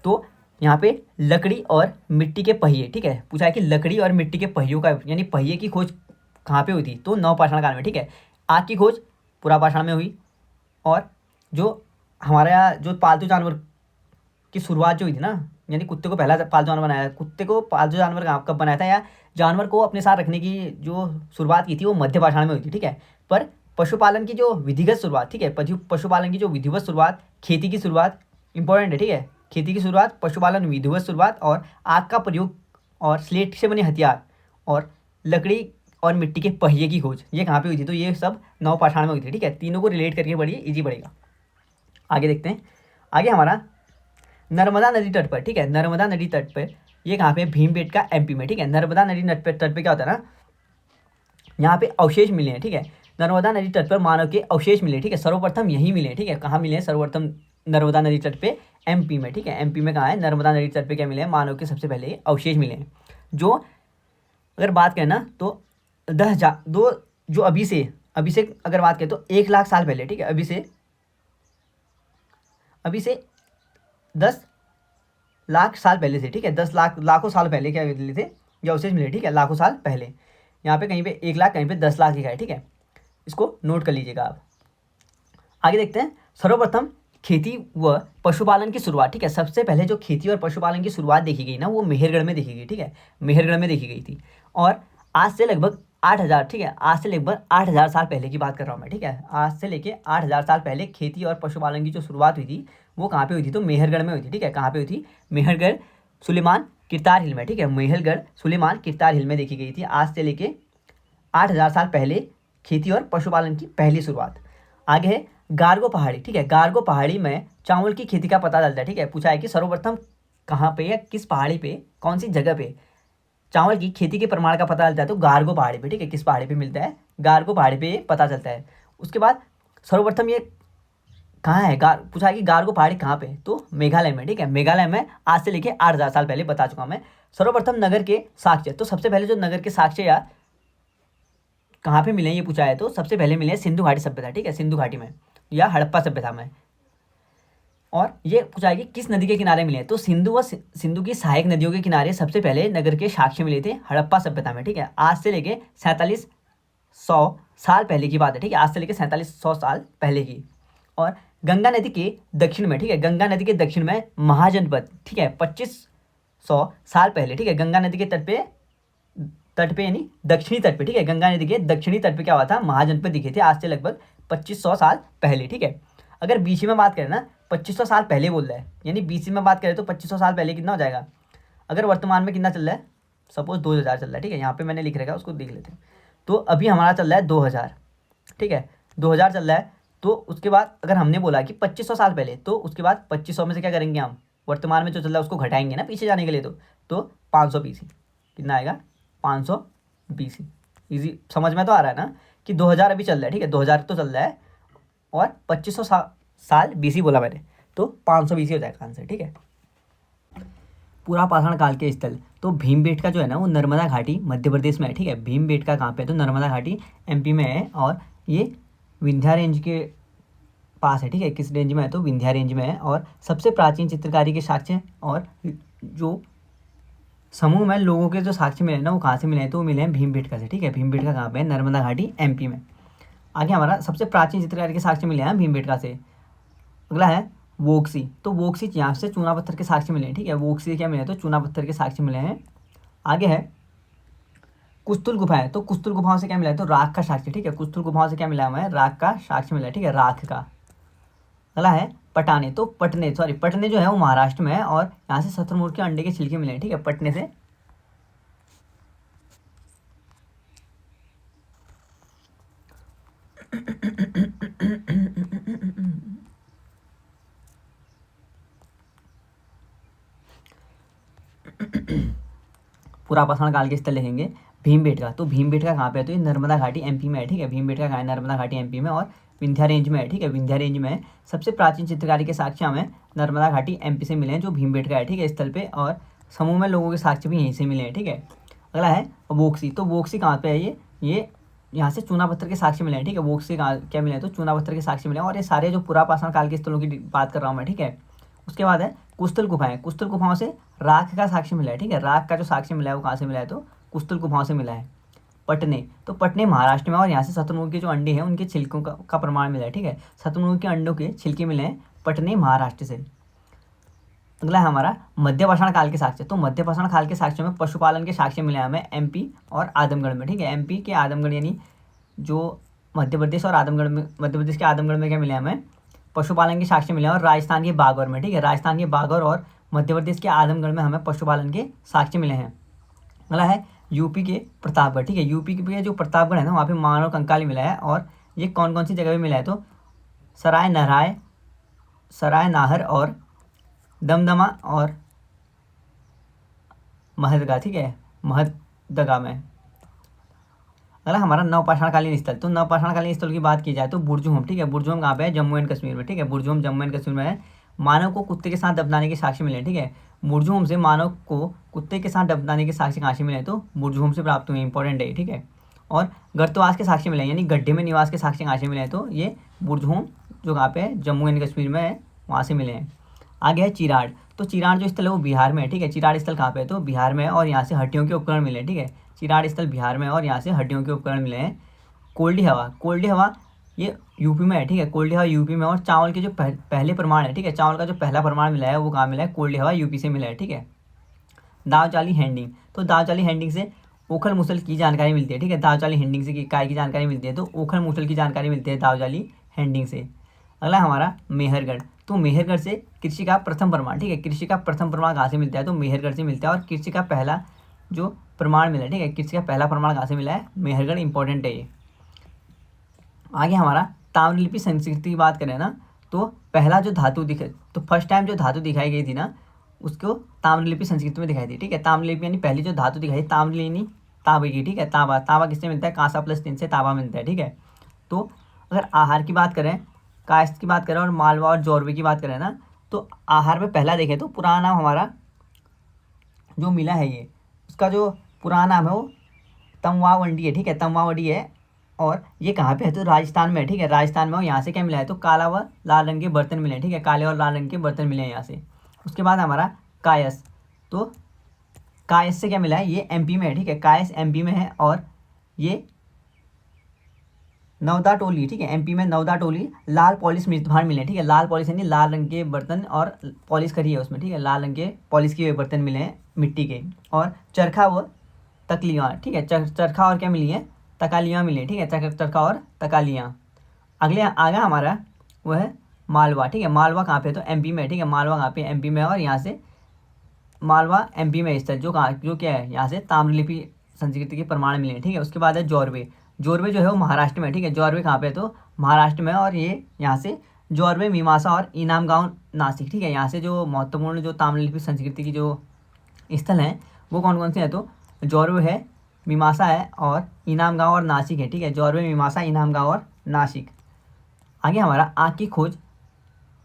तो यहाँ पे लकड़ी और मिट्टी के पहिए, ठीक है, पूछा है कि लकड़ी और मिट्टी के पहियों का यानी पहिए की खोज कहाँ पे हुई थी, तो नवपाषाण काल में, ठीक है। आग की खोज पुरापाषाण में हुई। और जो हमारे यहाँ जो पालतू जानवर की शुरुआत जो हुई थी ना, यानी कुत्ते को पहला पालतू जानवर बनाया, कुत्ते को पालतू जानवर कब बनाया था, या जानवर को अपने साथ रखने की जो शुरुआत की थी वो मध्यपाषाण में हुई थी, ठीक है। पर पशुपालन की जो विधिगत शुरुआत, ठीक है, पशुपालन की जो विधिवत शुरुआत, खेती की शुरुआत इंपॉर्टेंट है, ठीक है। खेती की शुरुआत, पशुपालन विधिवत शुरुआत, और आग का प्रयोग, और स्लेट से बने हथियार, और लकड़ी और मिट्टी के पहिए की खोज, ये कहाँ पे हुई थी, तो ये सब नवपाषाण में हुई थी, ठीक है। तीनों को रिलेट करके पढ़िए, ईजी पड़ेगा। आगे देखते हैं, आगे हमारा नर्मदा नदी तट पर, ठीक है, नर्मदा नदी तट पर, ये कहाँ पे, भीमबेटका एमपी में, ठीक है। नर्मदा नदी तट पे क्या होता है ना, यहाँ पे अवशेष मिले हैं, ठीक है। नर्मदा नदी तट पर मानव के अवशेष मिले, ठीक है, सर्वप्रथम यही मिले, ठीक है। कहाँ मिले हैं सर्वप्रथम, नर्मदा नदी तट पे, एमपी में, ठीक है। एमपी में कहाँ है, नर्मदा नदी तट पे क्या मिले हैं, मानव के सबसे पहले अवशेष मिले हैं। जो अगर बात करें ना तो 10,000 दो, जो अभी से अगर बात करें तो 1 लाख साल पहले, ठीक है, अभी से 10 लाख साल पहले से, ठीक है, 10 लाख लाखों साल पहले क्या मिले थे, ये अवशेष मिले, ठीक है, लाखों साल पहले। यहाँ पे कहीं पे 1 लाख, कहीं पे 10 लाख लिखा है, ठीक है, इसको नोट कर लीजिएगा आप। आगे देखते हैं, सर्वप्रथम खेती व पशुपालन की शुरुआत, ठीक है। सबसे पहले जो खेती और पशुपालन की शुरुआत देखी गई ना, वो मेहरगढ़ में देखी गई, ठीक है, मेहरगढ़ में देखी गई थी। और आज से लगभग 8,000, ठीक है, आज से लगभग 8,000 साल पहले की बात कर रहा हूँ मैं, ठीक है, आज से लेके 8,000 साल पहले खेती और पशुपालन की जो शुरुआत हुई थी वो कहाँ पे हुई थी, तो मेहरगढ़ में हुई थी, ठीक है। कहाँ पे हुई थी, मेहरगढ़ सुलेमान किरतार हिल में, ठीक है, मेहरगढ़ सुलेमान किरतार हिल में देखी गई थी। आज से लेके 8,000 साल पहले खेती और पशुपालन की पहली शुरुआत। आगे है गारगो पहाड़ी, ठीक है, गारगो पहाड़ी में चावल की खेती का पता चलता है, ठीक है। पूछा है कि सर्वप्रथम कहाँ पे या किस पहाड़ी पे, कौन सी जगह पे चावल की खेती के प्रमाण का पता चलता है, तो गारगो पहाड़ी पे, ठीक है। किस पहाड़ी पे मिलता है, गारगो पहाड़ी पे पता चलता है। उसके बाद सर्वप्रथम ये कहाँ है, पूछा है कि गारगो पहाड़ी कहाँ पे, तो मेघालय में, ठीक है, मेघालय में। आज से लेके 8,000 साल पहले बता चुका मैं। सर्वप्रथम नगर के साक्ष्य, तो सबसे पहले जो नगर के साक्ष्य या कहाँ पे मिले ये पूछा है, तो सबसे पहले मिले सिंधु घाटी सभ्यता, ठीक है, सिंधु घाटी में या हड़प्पा सभ्यता में। और ये पूछा है कि किस नदी के किनारे मिले, तो सिंधु की सहायक नदियों के किनारे सबसे पहले नगर के साक्ष्य मिले थे हड़प्पा सभ्यता में, ठीक है। आज से लेके 4700 साल पहले की बात है, ठीक है, आज से लेके 4700 साल पहले की। और गंगा नदी के दक्षिण में, ठीक है, गंगा नदी के दक्षिण में महाजनपद, ठीक है, 2500 साल पहले, ठीक है, गंगा नदी के तट पे यानी दक्षिणी तट पे, ठीक है, गंगा नदी के दक्षिणी तट पे क्या हुआ था, महाजनपद दिखे थे आज से लगभग 2500 साल पहले, ठीक है। अगर बीसी में बात करें ना, 2500 साल पहले बोल रहा है, यानी बीसी में बात करें तो 2500 साल पहले कितना हो जाएगा। अगर वर्तमान में कितना चल रहा है, सपोज 2000 चल रहा है, ठीक है, यहाँ पे मैंने लिख रखा है, उसको देख लेते हैं। तो अभी हमारा चल रहा है 2000, ठीक है, 2000 चल रहा है। तो उसके बाद अगर हमने बोला कि 2500 साल पहले, तो उसके बाद 2500 में से क्या करेंगे हम, वर्तमान में जो चल रहा है उसको घटाएंगे ना पीछे जाने के लिए, तो 500 बीसी कितना आएगा, 500 बीसी। इजी समझ में तो आ रहा है ना कि 2000 अभी चल रहा है, ठीक है, 2000 तो चल रहा है और 2500 साल बीसी बोला मैंने, तो 500 बीसी हो जाएगा आंसर, ठीक है। पूरा पाषाण काल के स्थल, तो भीमबेटका जो है ना वो नर्मदा घाटी मध्य प्रदेश में है, ठीक है। भीमबेटका कहाँ पे है, तो नर्मदा घाटी एमपी में है और ये विंध्या रेंज के पास है, ठीक है। किस रेंज में है, तो विंध्या रेंज में है। और सबसे प्राचीन चित्रकारी के साक्ष्य और जो समूह में लोगों के जो साक्ष्य मिले ना वो कहाँ से मिले हैं, तो वो मिले हैं भीमबेटका से, ठीक है। भीमबेटका कहाँ पे है, नर्मदा घाटी एमपी में। आगे हमारा सबसे प्राचीन चित्रकारी के साक्ष्य मिले हैं भीमबेटका से। अगला है वोक्सी, तो वोक्सी यहाँ से चूना पत्थर के साक्ष्य मिले हैं, ठीक है। वोक्सी से क्या मिले हैं, तो चूना पत्थर के साक्ष्य मिले हैं। आगे है कुस्तुल गुफाएं, तो कुस्तुल गुफाओं से क्या मिला है, तो राख का साक्ष्य, ठीक है। कुस्तुल गुफाओं से क्या मिला हमें, राख का साक्ष्य मिला है, ठीक है, राख का। अगला है पटाने, तो पटने जो है वो महाराष्ट्र में है और यहाँ से शतुरमुर्ग के अंडे के छिलके मिले हैं, ठीक है, पटने से। पूरा पाषाण काल के स्थल लिखेंगे भीमबेटका, तो भीमबेटका कहाँ पे है, तो ये नर्मदा घाटी एमपी में है, ठीक है। भीमबेटका कहाँ है, नर्मदा घाटी एमपी में और विंध्या रेंज में है, ठीक है, विंध्या रेंज में है। सबसे प्राचीन चित्रकारी के साक्ष्य हमें नर्मदा घाटी एमपी से मिले हैं जो भीमबेटका है, ठीक है, स्थल पे। और समूह में लोगों के साक्ष्य भी यहीं से मिले हैं, ठीक है। अगला है वोक्सी, तो वोक्सी कहाँ पे है, ये यहाँ से चूना पत्थर के साक्ष्य मिले हैं, ठीक है। वोक्सी कहाँ क्या मिले हैं, तो चूना पत्थर के साक्ष्य मिले हैं। और ये सारे जो पूरा पाषाण काल के स्थलों की बात कर रहा हूँ मैं, ठीक है। उसके बाद है कुस्तल गुफाएं, कुस्तल गुफाओं से राख का साक्ष्य मिला है, ठीक है। राख का जो साक्ष्य मिला है वो कहाँ से मिला है, तो कुस्तल गुफाओं से मिला है। पटने, तो पटने महाराष्ट्र में और यहाँ से शतुरमुर्ग के जो अंडे हैं उनके छिलकों का प्रमाण मिला है, ठीक है। शतुरमुर्ग के अंडों के छिलके मिले हैं पटने महाराष्ट्र से। अगला है हमारा मध्य पाषाण काल के साक्ष्य, तो मध्य पाषाण काल के साक्ष्य में पशुपालन के साक्ष्य मिले हैं हमें एमपी और आदमगढ़ में, ठीक है। एमपी के आदमगढ़ यानी जो मध्य प्रदेश और आदमगढ़ में, मध्य प्रदेश के आदमगढ़ में क्या मिले हमें, पशुपालन के साक्ष्य मिले हैं। और राजस्थान के बागौर में, ठीक है, राजस्थान के बागौर और मध्य प्रदेश के आदमगढ़ में हमें पशुपालन के साक्ष्य मिले हैं। अगला है यूपी के प्रतापगढ़, ठीक है। यूपी के जो प्रतापगढ़ है ना वहाँ पे मानव कंकाली मिला है। और ये कौन कौन सी जगह पे मिला है, तो सराय नाहर और दमदमा और महदगा, ठीक है, महदगा में। अगला हमारा नवपाषाणकालीन स्थल, तो नवपाषाणकालीन स्थल की बात की जाए तो बुर्जुहम, ठीक है, बुर्जुहम कहाँ पे है, जम्मू एंड कश्मीर में, ठीक है, बुर्जुहम जम्मू एंड कश्मीर में है। मानव को कुत्ते के साथ दफनाने के साक्ष्य मिले, ठीक है, बुर्जुहम से मानव को कुत्ते के साथ दफनाने के साक्ष्य कहाँ से मिले, तो बुर्जुहम से प्राप्त हुए, इंपॉर्टेंट है, ठीक है। और गर्तवास के साक्ष्य मिले, यानी गड्ढे में निवास के साक्ष्य कहाँ से मिले, तो ये बुर्जुहम जो कहाँ पे है, जम्मू एंड कश्मीर में है, वहाँ से मिले हैं। आगे है चिराड़, तो चिराड़ जो स्थल है वो बिहार में है, ठीक है, चिराड़ स्थल कहाँ पे है, तो बिहार में है, और यहाँ से हड्डियों के उपकरण मिले, ठीक है, चिराड़ स्थल बिहार में, और यहाँ से हड्डियों के उपकरण मिले हैं। कोल्डी हवा, कोल्डी हवा ये यूपी में है, ठीक है, कोल्डी हवा यूपी में। और चावल के जो पहले प्रमाण है, ठीक है, चावल का जो पहला प्रमाण मिला है वो कहाँ मिला है, कोल्डी हवा यूपी से मिला है, ठीक है। दावचाली हैंडिंग, तो दावचाली हैंडिंग से ओखल मुसल की जानकारी मिलती है, ठीक है, दावचाली हैंडिंग से काय की जानकारी मिलती है, तो ओखल मुसल की जानकारी मिलती है दावचाली हैंडिंग से। अगला हमारा मेहरगढ़, तो मेहरगढ़ से कृषि का प्रथम प्रमाण, ठीक है, कृषि का प्रथम प्रमाण कहाँ से मिलता है, तो मेहरगढ़ से मिलता है। और कृषि का पहला जो प्रमाण मिला है, ठीक है, कृषि का पहला प्रमाण कहाँ से मिला है, मेहरगढ़, इंपॉर्टेंट है ये। आगे हमारा ताम्रलिपि संस्कृति की बात करें ना, तो पहला जो धातु दिखे, तो फर्स्ट टाइम जो धातु दिखाई गई थी ना, उसको ताम्रलिपि संस्कृति में दिखाई थी, ठीक है, ताम्रलिपि यानी पहली जो धातु दिखाई थी ताम्रलिनी, तांबे की, ठीक है, तांबा, तांबा किससे मिलता है, कांसा प्लस टिन से तांबा मिलता है, ठीक है। तो अगर आहार की बात करें, कायस्थ की बात करें और मालवा और जौरवे की बात करें ना, तो आहार में पहला देखें तो पुराना नाम हमारा जो मिला है ये, उसका जो पुराना नाम है वो तमवावंडी है, ठीक है, तमवावंडी है। और ये कहाँ पे है, तो राजस्थान में है, ठीक है, राजस्थान में। और यहाँ से क्या मिला है, तो काला व लाल रंग के बर्तन मिले हैं, ठीक है, काले और लाल रंग के बर्तन मिले हैं यहाँ से। उसके बाद हमारा कायस, तो कायस से क्या मिला है, ये एमपी में है, ठीक है, कायस एमपी में है। और ये नवदा टोली, ठीक है, एमपी में नवदा टोली लाल पॉलिश मृतभार मिले हैं, ठीक है, लाल पॉलिश यानी लाल रंग के बर्तन और पॉलिश करी है उसमें, ठीक है, लाल रंग के पॉलिश किए हुए बर्तन मिले हैं मिट्टी के। और चरखा व तकलियाँ, ठीक है, चरखा और क्या मिली है, तकालियाँ मिली हैं, ठीक है, चरखा और तकालियाँ। अगले आगे हमारा वह है मालवा, ठीक है, मालवा कहाँ पे है, तो एमपी में, ठीक है, मालवा कहाँ पे, एमपी में। और यहाँ से मालवा एमपी में स्थित, जो कहाँ, जो क्या है, यहाँ से ताम्रलिपि संस्कृति के प्रमाण मिले हैं, ठीक है। उसके बाद है जोरवे, जोरवे जो है वो महाराष्ट्र में, ठीक है, जोरवे कहाँ पे है, तो महाराष्ट्र में। और ये यहाँ से जोरवे, मीमांसा और इनाम गाँव, नासिक, ठीक है, यहाँ से जो महत्वपूर्ण जो ताम्रलिपि संस्कृति की जो स्थल हैं वो कौन कौन से हैं, तो जोरवे है, मीमांसा है, और इनाम गाँव और नासिक है, ठीक है, जोरवे, मीमांसा, इनाम गाँव और नासिक। आगे हमारा आग की खोज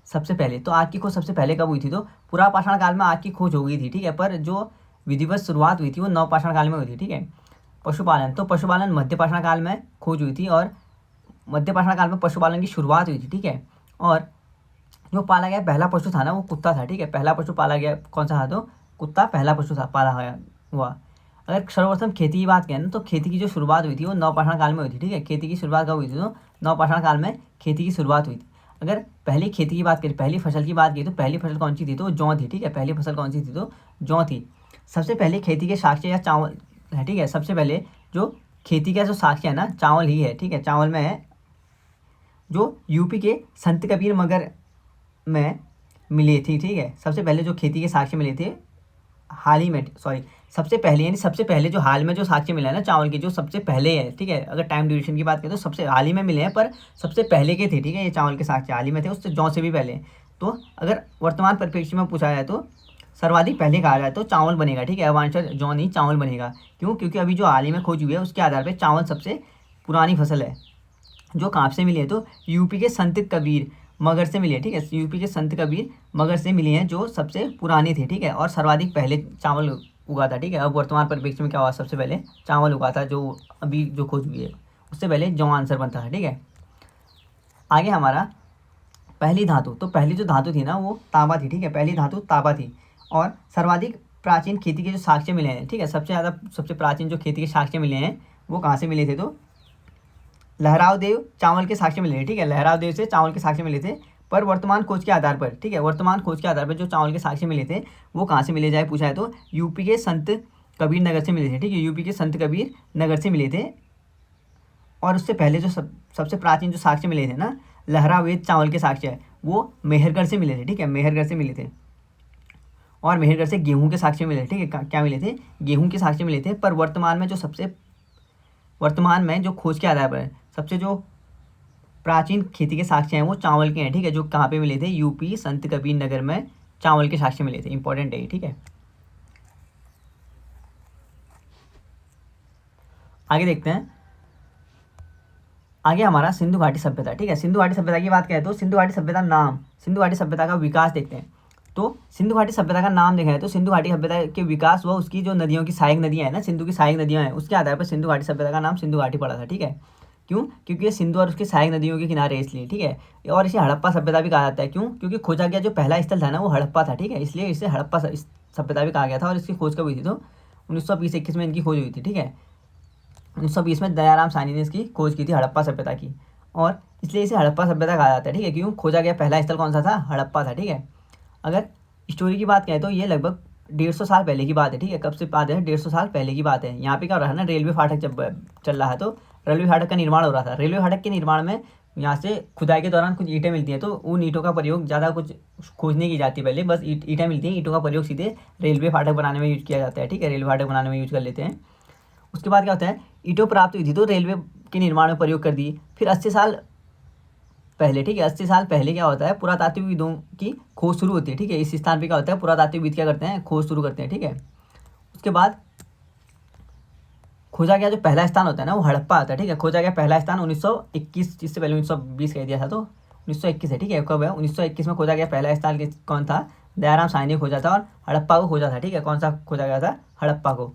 सबसे पहले, तो आग की खोज सबसे पहले कब हुई थी, तो पुरापाषाण काल में आग की खोज हो गई थी, ठीक है, पर जो विधिवत शुरुआत हुई थी वो नवपाषाण काल में हुई थी, ठीक है। पशुपालन, तो पशुपालन मध्यपाषाण काल में खोज हुई थी, और मध्यपाषाण काल में पशुपालन की शुरुआत हुई थी, ठीक है। और जो पाला गया पहला पशु था ना वो कुत्ता था, ठीक है, पहला पशु पाला गया कौन सा था, तो कुत्ता पहला पशु था पाला हुआ। अगर सर्वप्रथम खेती की बात करें ना, तो खेती की जो शुरुआत हुई थी वो नवपाषाण काल में हुई थी, ठीक है, खेती की शुरुआत कब हुई थी, तो नवपाषाण काल में खेती की शुरुआत हुई थी। अगर पहली खेती की बात करें, पहली फसल की बात की, तो पहली फसल कौन सी थी, तो जौ थी, ठीक है, पहली फसल कौन सी थी, तो जौ थी। सबसे पहले खेती के साक्ष्य या चावल है, ठीक है, सबसे पहले जो खेती का जो साक्ष्य है ना चावल ही है, ठीक है, चावल में है, जो यूपी के संत कबीर मगर में मिली थी, ठीक है, सबसे पहले जो खेती के साक्ष्य मिले थे हाल ही में, सॉरी, सबसे पहले यानी सबसे पहले जो हाल में जो साक्ष्य मिला है ना चावल के, जो सबसे पहले है, ठीक है, अगर टाइम ड्यूरेशन की बात करें तो सबसे हाल ही में मिले हैं, पर सबसे पहले के थे, ठीक है, ये चावल के साक्ष्य हाल ही में थे, उससे जौ से भी पहले। तो अगर वर्तमान परिप्रेक्ष्य में पूछा जाए तो सर्वाधिक पहले कहा जाए तो चावल बनेगा, ठीक है, अब आंसर जौ नहीं चावल बनेगा। क्यों, क्योंकि अभी जो हाल ही में खोज हुई है उसके आधार पर चावल सबसे पुरानी फसल है, जो कहाँ से मिली है, तो यूपी के संत कबीर मगर से मिली है, ठीक है, यूपी के संत कबीर मगर से मिली हैं, जो सबसे पुरानी थी, ठीक है, और सर्वाधिक पहले चावल उगा था, ठीक है। अब वर्तमान परिप्रेक्ष्य में क्या हुआ, सबसे पहले चावल उगा था, जो अभी जो खोज हुई है, उससे पहले जौ आंसर बनता है, ठीक है। आगे हमारा पहली धातु, तो पहली जो धातु थी ना वो तांबा थी, ठीक है, पहली धातु तांबा थी। और सर्वाधिक प्राचीन खेती के जो साक्ष्य मिले हैं, ठीक है, सबसे ज़्यादा सबसे प्राचीन जो खेती के साक्ष्य मिले हैं वो कहाँ से मिले थे, तो लहराव देव चावल के साक्ष्य मिले थे, ठीक है, लहराव देव से चावल के साक्ष्य मिले थे। पर वर्तमान खोज के आधार पर, ठीक है, वर्तमान खोज के आधार पर जो चावल के साक्ष्य मिले थे वो कहाँ से मिले जाए पूछा है तो यूपी के संत कबीर नगर से मिले थे, ठीक है, यूपी के संत कबीर नगर से मिले थे। और उससे पहले जो सबसे प्राचीन जो साक्ष्य मिले थे ना लहरावेद चावल के साक्ष्य है वो मेहरगढ़ से मिले थे, ठीक है, मेहरगढ़ से मिले थे। और मेहरगढ़ से गेहूँ के साक्ष्य मिले, ठीक है, क्या मिले थे, गेहूँ के साक्ष्य मिले थे। पर वर्तमान में जो खोज के आधार पर सबसे जो प्राचीन खेती के साक्ष्य हैं वो चावल के हैं, ठीक है, जो कहाँ पे मिले थे, यूपी संत कबीर नगर में चावल के साक्ष्य मिले थे। इंपॉर्टेंट है ये, ठीक है। आगे देखते हैं। आगे हमारा सिंधु घाटी सभ्यता, ठीक है। सिंधु घाटी सभ्यता की बात करें तो सिंधु घाटी सभ्यता नाम, सिंधु घाटी सभ्यता का विकास देखते हैं। तो सिंधु घाटी सभ्यता का नाम देखा है तो सिंधु घाटी सभ्यता के विकास व उसकी जो नदियों की सहायक नदियां हैं ना, सिंधु की सहायक नदियां हैं, उसके आधार पर सिंधु घाटी सभ्यता का नाम सिंधु घाटी पड़ा था, ठीक है। क्यों? क्योंकि ये सिंधु और उसके सहायक नदियों के किनारे है, इसलिए, ठीक है। और इसे हड़प्पा सभ्यता भी कहा जाता है। क्यों? क्योंकि खोजा गया जो पहला स्थल था ना वो हड़प्पा था, ठीक है, इसलिए इसे हड़प्पा सभ्यता भी कहा गया था। और इसकी खोज कब हुई थी? तो 1920-21 में इनकी खोज हुई थी, ठीक है। 1920 में दयाराम साहनी ने इसकी खोज की थी हड़प्पा सभ्यता की, और इसलिए इसे हड़प्पा सभ्यता कहा जाता है, ठीक है। क्यों? खोजा गया पहला स्थल कौन सा था? हड़प्पा था, ठीक है। अगर स्टोरी की बात करें तो ये लगभग 150 साल पहले की बात है, ठीक है। कब से बात है? 150 साल पहले की बात है। यहाँ पे क्या हो रहा है ना, रेलवे फाटक जब चल रहा है तो रेलवे फाटक का निर्माण हो रहा था। रेलवे फाटक के निर्माण में यहाँ से खुदाई के दौरान कुछ ईंटें मिलती हैं, तो उन ईंटों का प्रयोग ज़्यादा कुछ खोजने की जाती है, पहले बस ईंटें मिलती हैं, ईंटों का प्रयोग सीधे रेलवे फाटक बनाने में यूज किया जाता है, ठीक है। रेलवे फाटक बनाने में यूज कर लेते हैं। उसके बाद क्या होता है, ईंटों प्राप्त हुई थी तो रेलवे के निर्माण में प्रयोग कर दी। फिर 80 साल पहले, ठीक है, 80 साल पहले क्या होता है, पुरातात्विकविदों की खोज शुरू होती है, ठीक है। इस स्थान पे क्या होता है, पुरातात्विकविद क्या करते हैं, खोज शुरू करते हैं, ठीक है। उसके बाद खोजा गया जो पहला स्थान होता है ना वो हड़प्पा आता है, ठीक है। खोजा गया पहला स्थान 1921, जिससे पहले 1920 कह दिया था तो 1921 है, ठीक है। कब है? 1921 में खोजा गया पहला स्थान कौन था? दयाराम साहनी ने खोजा था और हड़प्पा को खोजा था, ठीक है। कौन सा खोजा गया था? हड़प्पा को।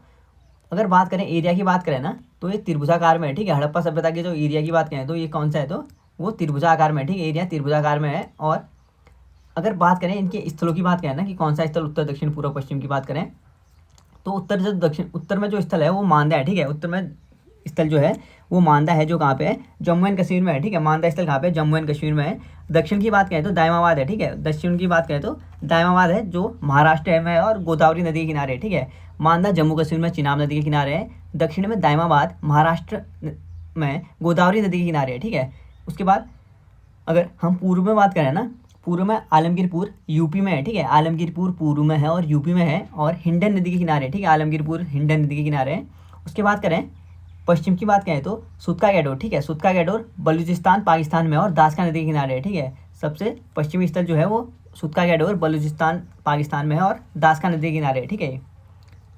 अगर बात करें एरिया की बात करें ना तो ये त्रिभुजाकार में है, ठीक है। हड़प्पा सभ्यता के जो एरिया की बात करें तो ये कौन सा है, तो वो त्रिभुजाकार में है, ठीक है। एरिया त्रिभुजाकार में है। और अगर बात करें इनके स्थलों की बात करें ना कि कौन सा स्थल उत्तर दक्षिण पूर्व पश्चिम की बात करें तो उत्तर में जो स्थल है वो मांदा है, ठीक है। उत्तर में स्थल जो है वो मांदा है, जो कहाँ पे है? जम्मू एंड कश्मीर में है, ठीक है। मांदा स्थल कहाँ पे है? जम्मू एंड कश्मीर में है। दक्षिण की बात करें तो दायमाबाद है, ठीक है। दक्षिण की बात करें तो दायमाबाद है जो महाराष्ट्र में है और गोदावरी नदी के किनारे है, ठीक है। मांदा जम्मू कश्मीर में चिनाब नदी के किनारे है। दक्षिण में दायमाबाद महाराष्ट्र में गोदावरी नदी के किनारे है, ठीक है। उसके बाद अगर हम पूर्व में बात करें ना, पूर्व में आलमगीरपुर यूपी में है, ठीक है। आलमगीरपुर पूर्व में है और यूपी में है और हिंडन नदी के किनारे, ठीक है। आलमगीरपुर हिंडन नदी के किनारे है। उसके बाद करें पश्चिम की बात करें तो सुतका गैडोर, ठीक है। सुतका गैडोर बलूचिस्तान पाकिस्तान में और दासका नदी के किनारे है, ठीक है। सबसे पश्चिमी स्थल जो है वो सुतका गैडोर बलूचिस्तान पाकिस्तान में है और दासका नदी के किनारे है, ठीक है।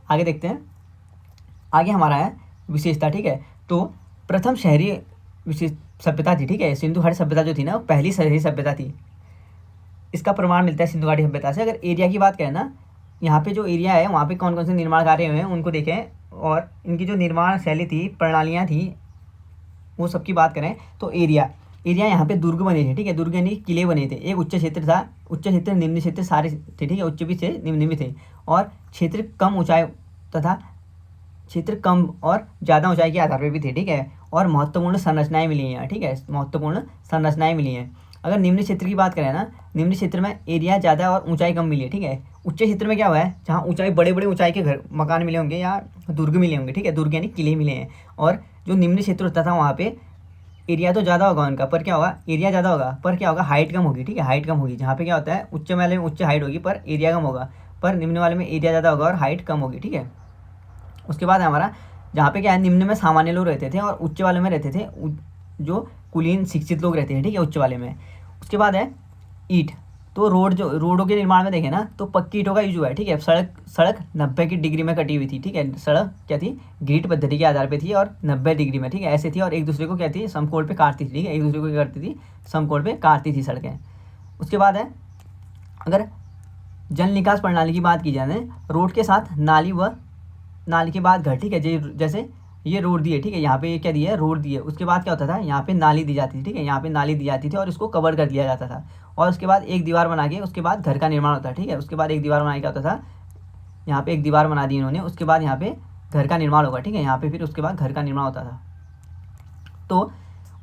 आगे देखते हैं। आगे हमारा है विशेषता, ठीक है। तो प्रथम शहरी विशेष सभ्यता थी, ठीक है। सिंधु घाटी सभ्यता जो थी ना पहली शहरी सभ्यता थी। इसका प्रमाण मिलता है सिंधु घाटी सभ्यता से। अगर एरिया की बात करें ना, यहाँ पे जो एरिया है वहाँ पे कौन कौन से निर्माण कार्य हुए हैं उनको देखें और इनकी जो निर्माण शैली थी, प्रणालियाँ थी, वो सबकी बात करें तो एरिया यहाँ पे दुर्ग बने थे, ठीक है। दुर्ग यानी किले बने थे। एक उच्च क्षेत्र था, उच्च क्षेत्र निम्न क्षेत्र सारे थे, ठीक है। उच्च भी थे, निम्न भी थे। और क्षेत्र कम ऊंचाई तथा क्षेत्र कम और ज़्यादा ऊंचाई के आधार पर भी थे, ठीक है। और महत्वपूर्ण संरचनाएं मिली हैं यहाँ, ठीक है। महत्वपूर्ण संरचनाएं मिली हैं। अगर निम्न क्षेत्र की बात करें ना, निम्न क्षेत्र में एरिया ज़्यादा और ऊंचाई कम मिली है, ठीक है। उच्च क्षेत्र में क्या हुआ है, जहाँ ऊंचाई बड़े बड़े ऊंचाई के घर मकान मिले होंगे या दुर्ग मिले होंगे, ठीक है। दुर्ग यानी किले मिले हैं। और जो निम्न क्षेत्र होता था वहाँ पे एरिया तो ज़्यादा होगा उनका, पर क्या होगा, एरिया ज़्यादा होगा पर क्या होगा, हाइट कम होगी, ठीक है। हाइट कम होगी। जहाँ पे क्या होता है उच्च वाले में उच्च हाइट होगी पर एरिया कम होगा, पर निम्न वाले में एरिया ज़्यादा होगा और हाइट कम होगी, ठीक है। उसके बाद हमारा जहाँ पे क्या है, निम्न में सामान्य लोग रहते थे और उच्च वाले में रहते थे जो कुलीन शिक्षित लोग रहते हैं, ठीक है, उच्च वाले में। उसके बाद है ईंट। तो रोडों के निर्माण में देखें ना तो पक्की ईंटों का यूज हुआ है, ठीक है। सड़क 90 की डिग्री में कटी हुई थी, ठीक है। सड़क क्या थी, ग्रिड पद्धति के आधार पे थी और 90 डिग्री में, ठीक है, ऐसे थी। और एक दूसरे को क्या थी, समकोण पे काटती थी, ठीक है। एक दूसरे को क्या करती थी, समकोण पे काटती थी सड़कें। उसके बाद है अगर जल निकास प्रणाली की बात की जाए, रोड के साथ नाली के बाद घर, ठीक है। जैसे ये रोड दी है, ठीक है। यहाँ पे ये क्या दिया है, रोड दी है। उसके बाद क्या होता था, यहाँ पे नाली दी जाती थी, ठीक है। यहाँ पे नाली दी जाती थी और इसको कवर कर दिया जाता था। और उसके बाद एक दीवार बना के उसके बाद घर का निर्माण होता है, ठीक है। उसके बाद एक दीवार बना के क्या होता था, यहाँ पे एक दीवार बना दी इन्होंने, उसके बाद यहाँ पे घर का निर्माण होगा, ठीक है। यहाँ पे फिर उसके बाद घर का निर्माण होता था। तो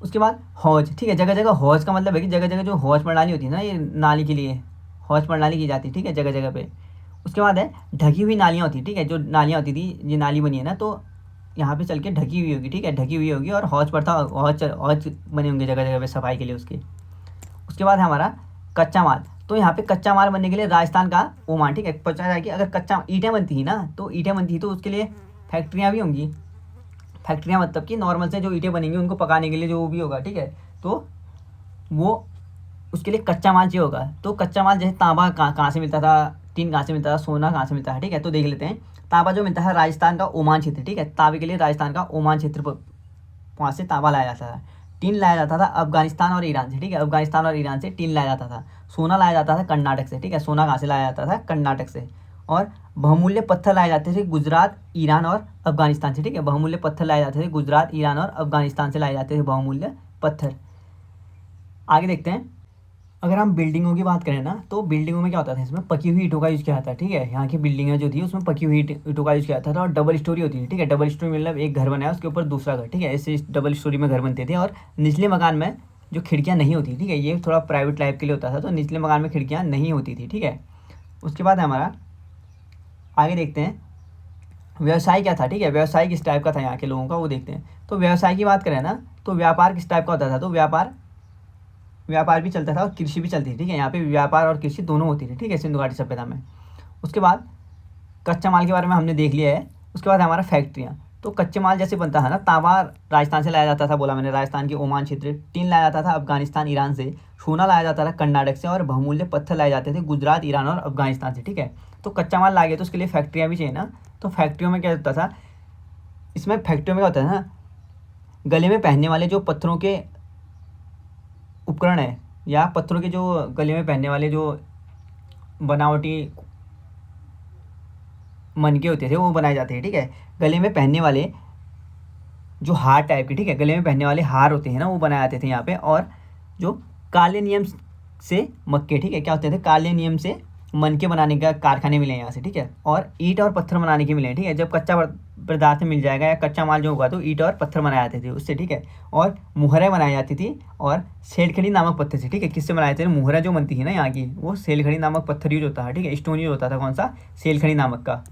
उसके बाद हौज, ठीक है। जगह जगह हौज का मतलब है कि जगह जगह जो हौज प्रणाली होती है ना, ये नाली के लिए हौज प्रणाली की जाती है, ठीक है, जगह जगह पे। उसके बाद है ढकी हुई नालियाँ होती, ठीक है। जो नालियाँ होती थी, ये नाली बनी है ना, तो यहाँ पे चल के ढकी हुई होगी, ठीक है, ढकी हुई होगी और हौज हौज बने होंगे जगह जगह पे सफाई के लिए उसके। उसके बाद है हमारा कच्चा माल। तो यहाँ पे कच्चा माल बनने के लिए राजस्थान का ओमान, ठीक है। पता है कि अगर कच्चा ईंटें बनती थी ना, तो ईंटें बनती थी तो उसके लिए फैक्ट्रियाँ भी होंगी। फैक्ट्रियाँ मतलब कि नॉर्मल से जो ईंटें बनेंगी उनको पकाने के लिए जो भी होगा, ठीक है। तो वो उसके लिए कच्चा माल चाहिए होगा। तो कच्चा माल जैसे तांबा कहाँ से मिलता था, टीन कहाँ से मिलता था, सोना कहाँ से मिलता है, ठीक है। तो देख लेते हैं। तांबा जो मिलता है राजस्थान का ओमान क्षेत्र, ठीक है। तांबे के लिए राजस्थान का ओमान क्षेत्र वहाँ से तांबा लाया जाता था। टीन लाया जाता था अफगानिस्तान और ईरान से, ठीक है। अफगानिस्तान और ईरान से टीन लाया जाता था। सोना लाया जाता था कर्नाटक से, ठीक है। सोना कहाँ से लाया जाता था, कर्नाटक से। और बहुमूल्य पत्थर लाए जाते थे गुजरात, ईरान और अफगानिस्तान से, ठीक है। बहुमूल्य पत्थर लाए जाते थे गुजरात, ईरान और अफगानिस्तान से लाए जाते थे बहुमूल्य पत्थर। आगे देखते हैं। अगर हम बिल्डिंगों की बात करें ना, तो बिल्डिंगों में क्या होता था, इसमें पकी हुई ईंटों का यूज़ किया जाता है, ठीक है। यहाँ की बिल्डिंगें जो थी उसमें पकी हुई ईंटों का यूज़ किया जाता था और डबल स्टोरी होती थी, ठीक है। डबल स्टोरी मतलब एक घर बनाया उसके ऊपर दूसरा घर, ठीक है। ऐसे डबल स्टोरी में घर बनते थे। और निचले मकान में जो खिड़कियाँ नहीं होती, ठीक है, ये थोड़ा प्राइवेट लाइफ के लिए होता था, तो निचले मकान में खिड़कियाँ नहीं होती थी, ठीक है। उसके बाद हमारा आगे देखते हैं व्यवसाय क्या था, ठीक है। व्यवसाय किस टाइप का था यहाँ के लोगों का, वो देखते हैं। तो व्यवसाय की बात करें ना, तो व्यापार किस टाइप का होता था, तो व्यापार भी चलता था और कृषि भी चलती थी, ठीक है। यहाँ पे व्यापार और कृषि दोनों होती थी, ठीक है, सिंधु घाटी सभ्यता में। उसके बाद कच्चा माल के बारे में हमने देख लिया है। उसके बाद हमारा फैक्ट्रियाँ। तो कच्चे माल जैसे बनता है ना, तांबा राजस्थान से लाया जाता था, बोला मैंने, राजस्थान के ओमान क्षेत्र। टीन लाया जाता था अफगानिस्तान, ईरान से। सोना लाया जाता था कर्नाटक से। और बहुमूल्य पत्थर लाए जाते थे गुजरात, ईरान और अफगानिस्तान से, ठीक है। तो कच्चा माल ला गया तो उसके लिए फैक्ट्रियाँ भी चाहिए ना। तो फैक्ट्रियों में क्या होता था, इसमें फैक्ट्रियों में क्या होता है ना, गले में पहनने वाले जो पत्थरों के उपकरण है, या पत्थरों के जो गले में पहनने वाले जो बनावटी मनके होते थे वो बनाए जाते हैं, ठीक है। गले में पहनने वाले जो हार टाइप के, ठीक है, गले में पहनने वाले हार होते हैं ना, वो बनाए जाते थे यहाँ पे। और जो काले नियम से मक्के, ठीक है, क्या होते थे, काले नियम से मनके बनाने का कारखाने मिले हैं यहाँ से, ठीक है। और ईंट और पत्थर बनाने के मिले हैं, ठीक है। जब कच्चा पदार्थ मिल जाएगा या कच्चा माल जो होगा तो ईंट और पत्थर बनाए जाते थे उससे, ठीक है। और मुहरें बनाई जाती थी और सेलखड़ी नामक पत्थर से, ठीक है। किससे बनाए थे, मुहरें जो बनती है ना यहाँ की, वो सेलखड़ी नामक पत्थर यूज होता है, ठीक है। स्टोन यूज होता था, कौन सा, सेलखड़ी नामक का।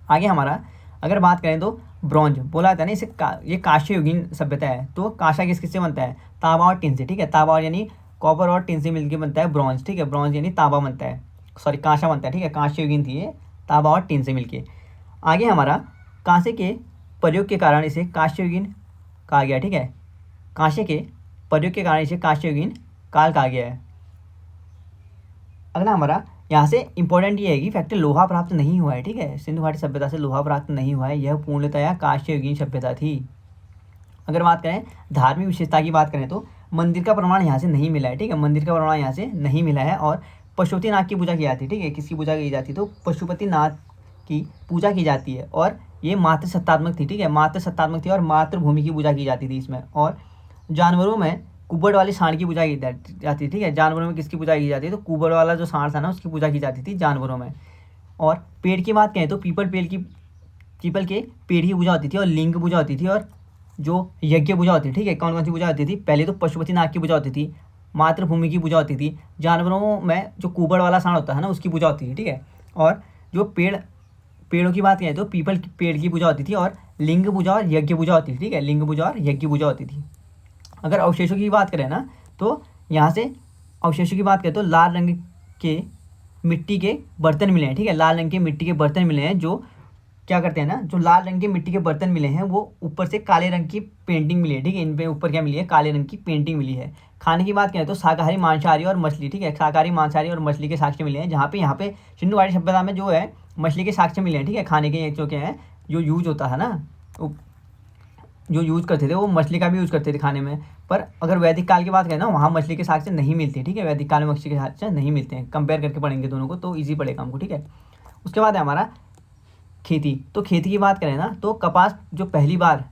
आगे हमारा अगर बात करें तो ब्रॉन्ज बोला जाता है ना इसे, ये कांस्य युगीन सभ्यता है। तो कांसा किससे बनता है, तांबा और टिन से, ठीक है। तांबा और यानी कॉपर और टिन से मिलकर बनता है ब्रॉन्ज, ठीक है। ब्रॉन्ज यानी तांबा बनता है, सॉरी कांसा बनता है, ठीक है। कांस्य युगीन थी ये, तांबा और टिन से मिलके। आगे हमारा कांसे के प्रयोग के कारण इसे कांस्य युगीन कहा गया, ठीक है। कांसे के प्रयोग के कारण इसे कांस्य युगीन काल कहा गया है। अगला हमारा यहाँ से इंपॉर्टेंट ये है कि फैक्टर लोहा प्राप्त नहीं हुआ है, ठीक है। सिंधु घाटी सभ्यता से लोहा प्राप्त नहीं हुआ है, यह पूर्णतया कांस्य युगीन सभ्यता थी। अगर बात करें धार्मिक विशेषता की बात करें तो मंदिर का प्रमाण यहाँ से नहीं मिला है, ठीक है। मंदिर का प्रमाण यहाँ से नहीं मिला है। और पशुपतिनाथ की पूजा की जाती है, ठीक है। किसकी पूजा की जाती है, तो पशुपतिनाथ की पूजा की जाती है। और ये मातृ सत्तात्मक थी, ठीक है, मातृ सत्तात्मक थी। और मातृभूमि की पूजा की जाती थी इसमें। और जानवरों में कुबड़ वाली सांड की पूजा की जाती थी, ठीक है। जानवरों में किसकी पूजा की जाती है, तो कुबड़ वाला जो सांड था ना उसकी पूजा की जाती थी जानवरों में। और पेड़ की बात करें तो पीपल के पेड़ की पूजा होती थी और लिंग पूजा होती थी और जो यज्ञ पूजा होती थी, ठीक है। कौन कौन सी पूजा होती थी, पहले तो पशुपतिनाथ की पूजा होती थी, मातृभूमि की पूजा होती थी, जानवरों में जो कुबड़ वाला सांड होता है ना उसकी पूजा होती थी, ठीक है। और जो पेड़ों की बात करें तो पीपल की पेड़ की पूजा होती थी और लिंग पूजा और यज्ञ पूजा होती थी, ठीक है। लिंग पूजा और यज्ञ पूजा होती थी। अगर अवशेषों की बात करें ना, तो यहाँ से अवशेषों की बात करें तो लाल रंग के मिट्टी के बर्तन मिले हैं, ठीक है। लाल रंग के मिट्टी के बर्तन मिले हैं, जो क्या करते हैं ना, जो लाल रंग के मिट्टी के बर्तन मिले हैं वो ऊपर से काले रंग की पेंटिंग मिली है, ठीक है। इन पे ऊपर क्या मिली है, काले रंग की पेंटिंग मिली है। खाने की बात करें तो शाकाहारी, मांसाहारी और मछली, ठीक है। शाकाहारी, मांसाहारी और मछली के साक्ष्य मिले हैं। जहाँ पे यहाँ पे सिंधु घाटी सभ्यता में जो है मछली के साक्ष्य मिले हैं, ठीक है। खाने के जो क्या है, जो यूज होता है ना, जो यूज़ करते थे वो मछली का भी यूज़ करते थे खाने में। पर अगर वैदिक काल की बात करें ना, वहाँ मछली के साक्ष्य नहीं मिलते, ठीक है। वैदिक काल में मछली के साक्ष्य नहीं मिलते हैं। कंपेयर करके पढ़ेंगे दोनों को तो ईजी पड़ेगा हमको, ठीक है। उसके बाद है हमारा खेती। तो खेती की बात करें ना, तो कपास जो पहली बार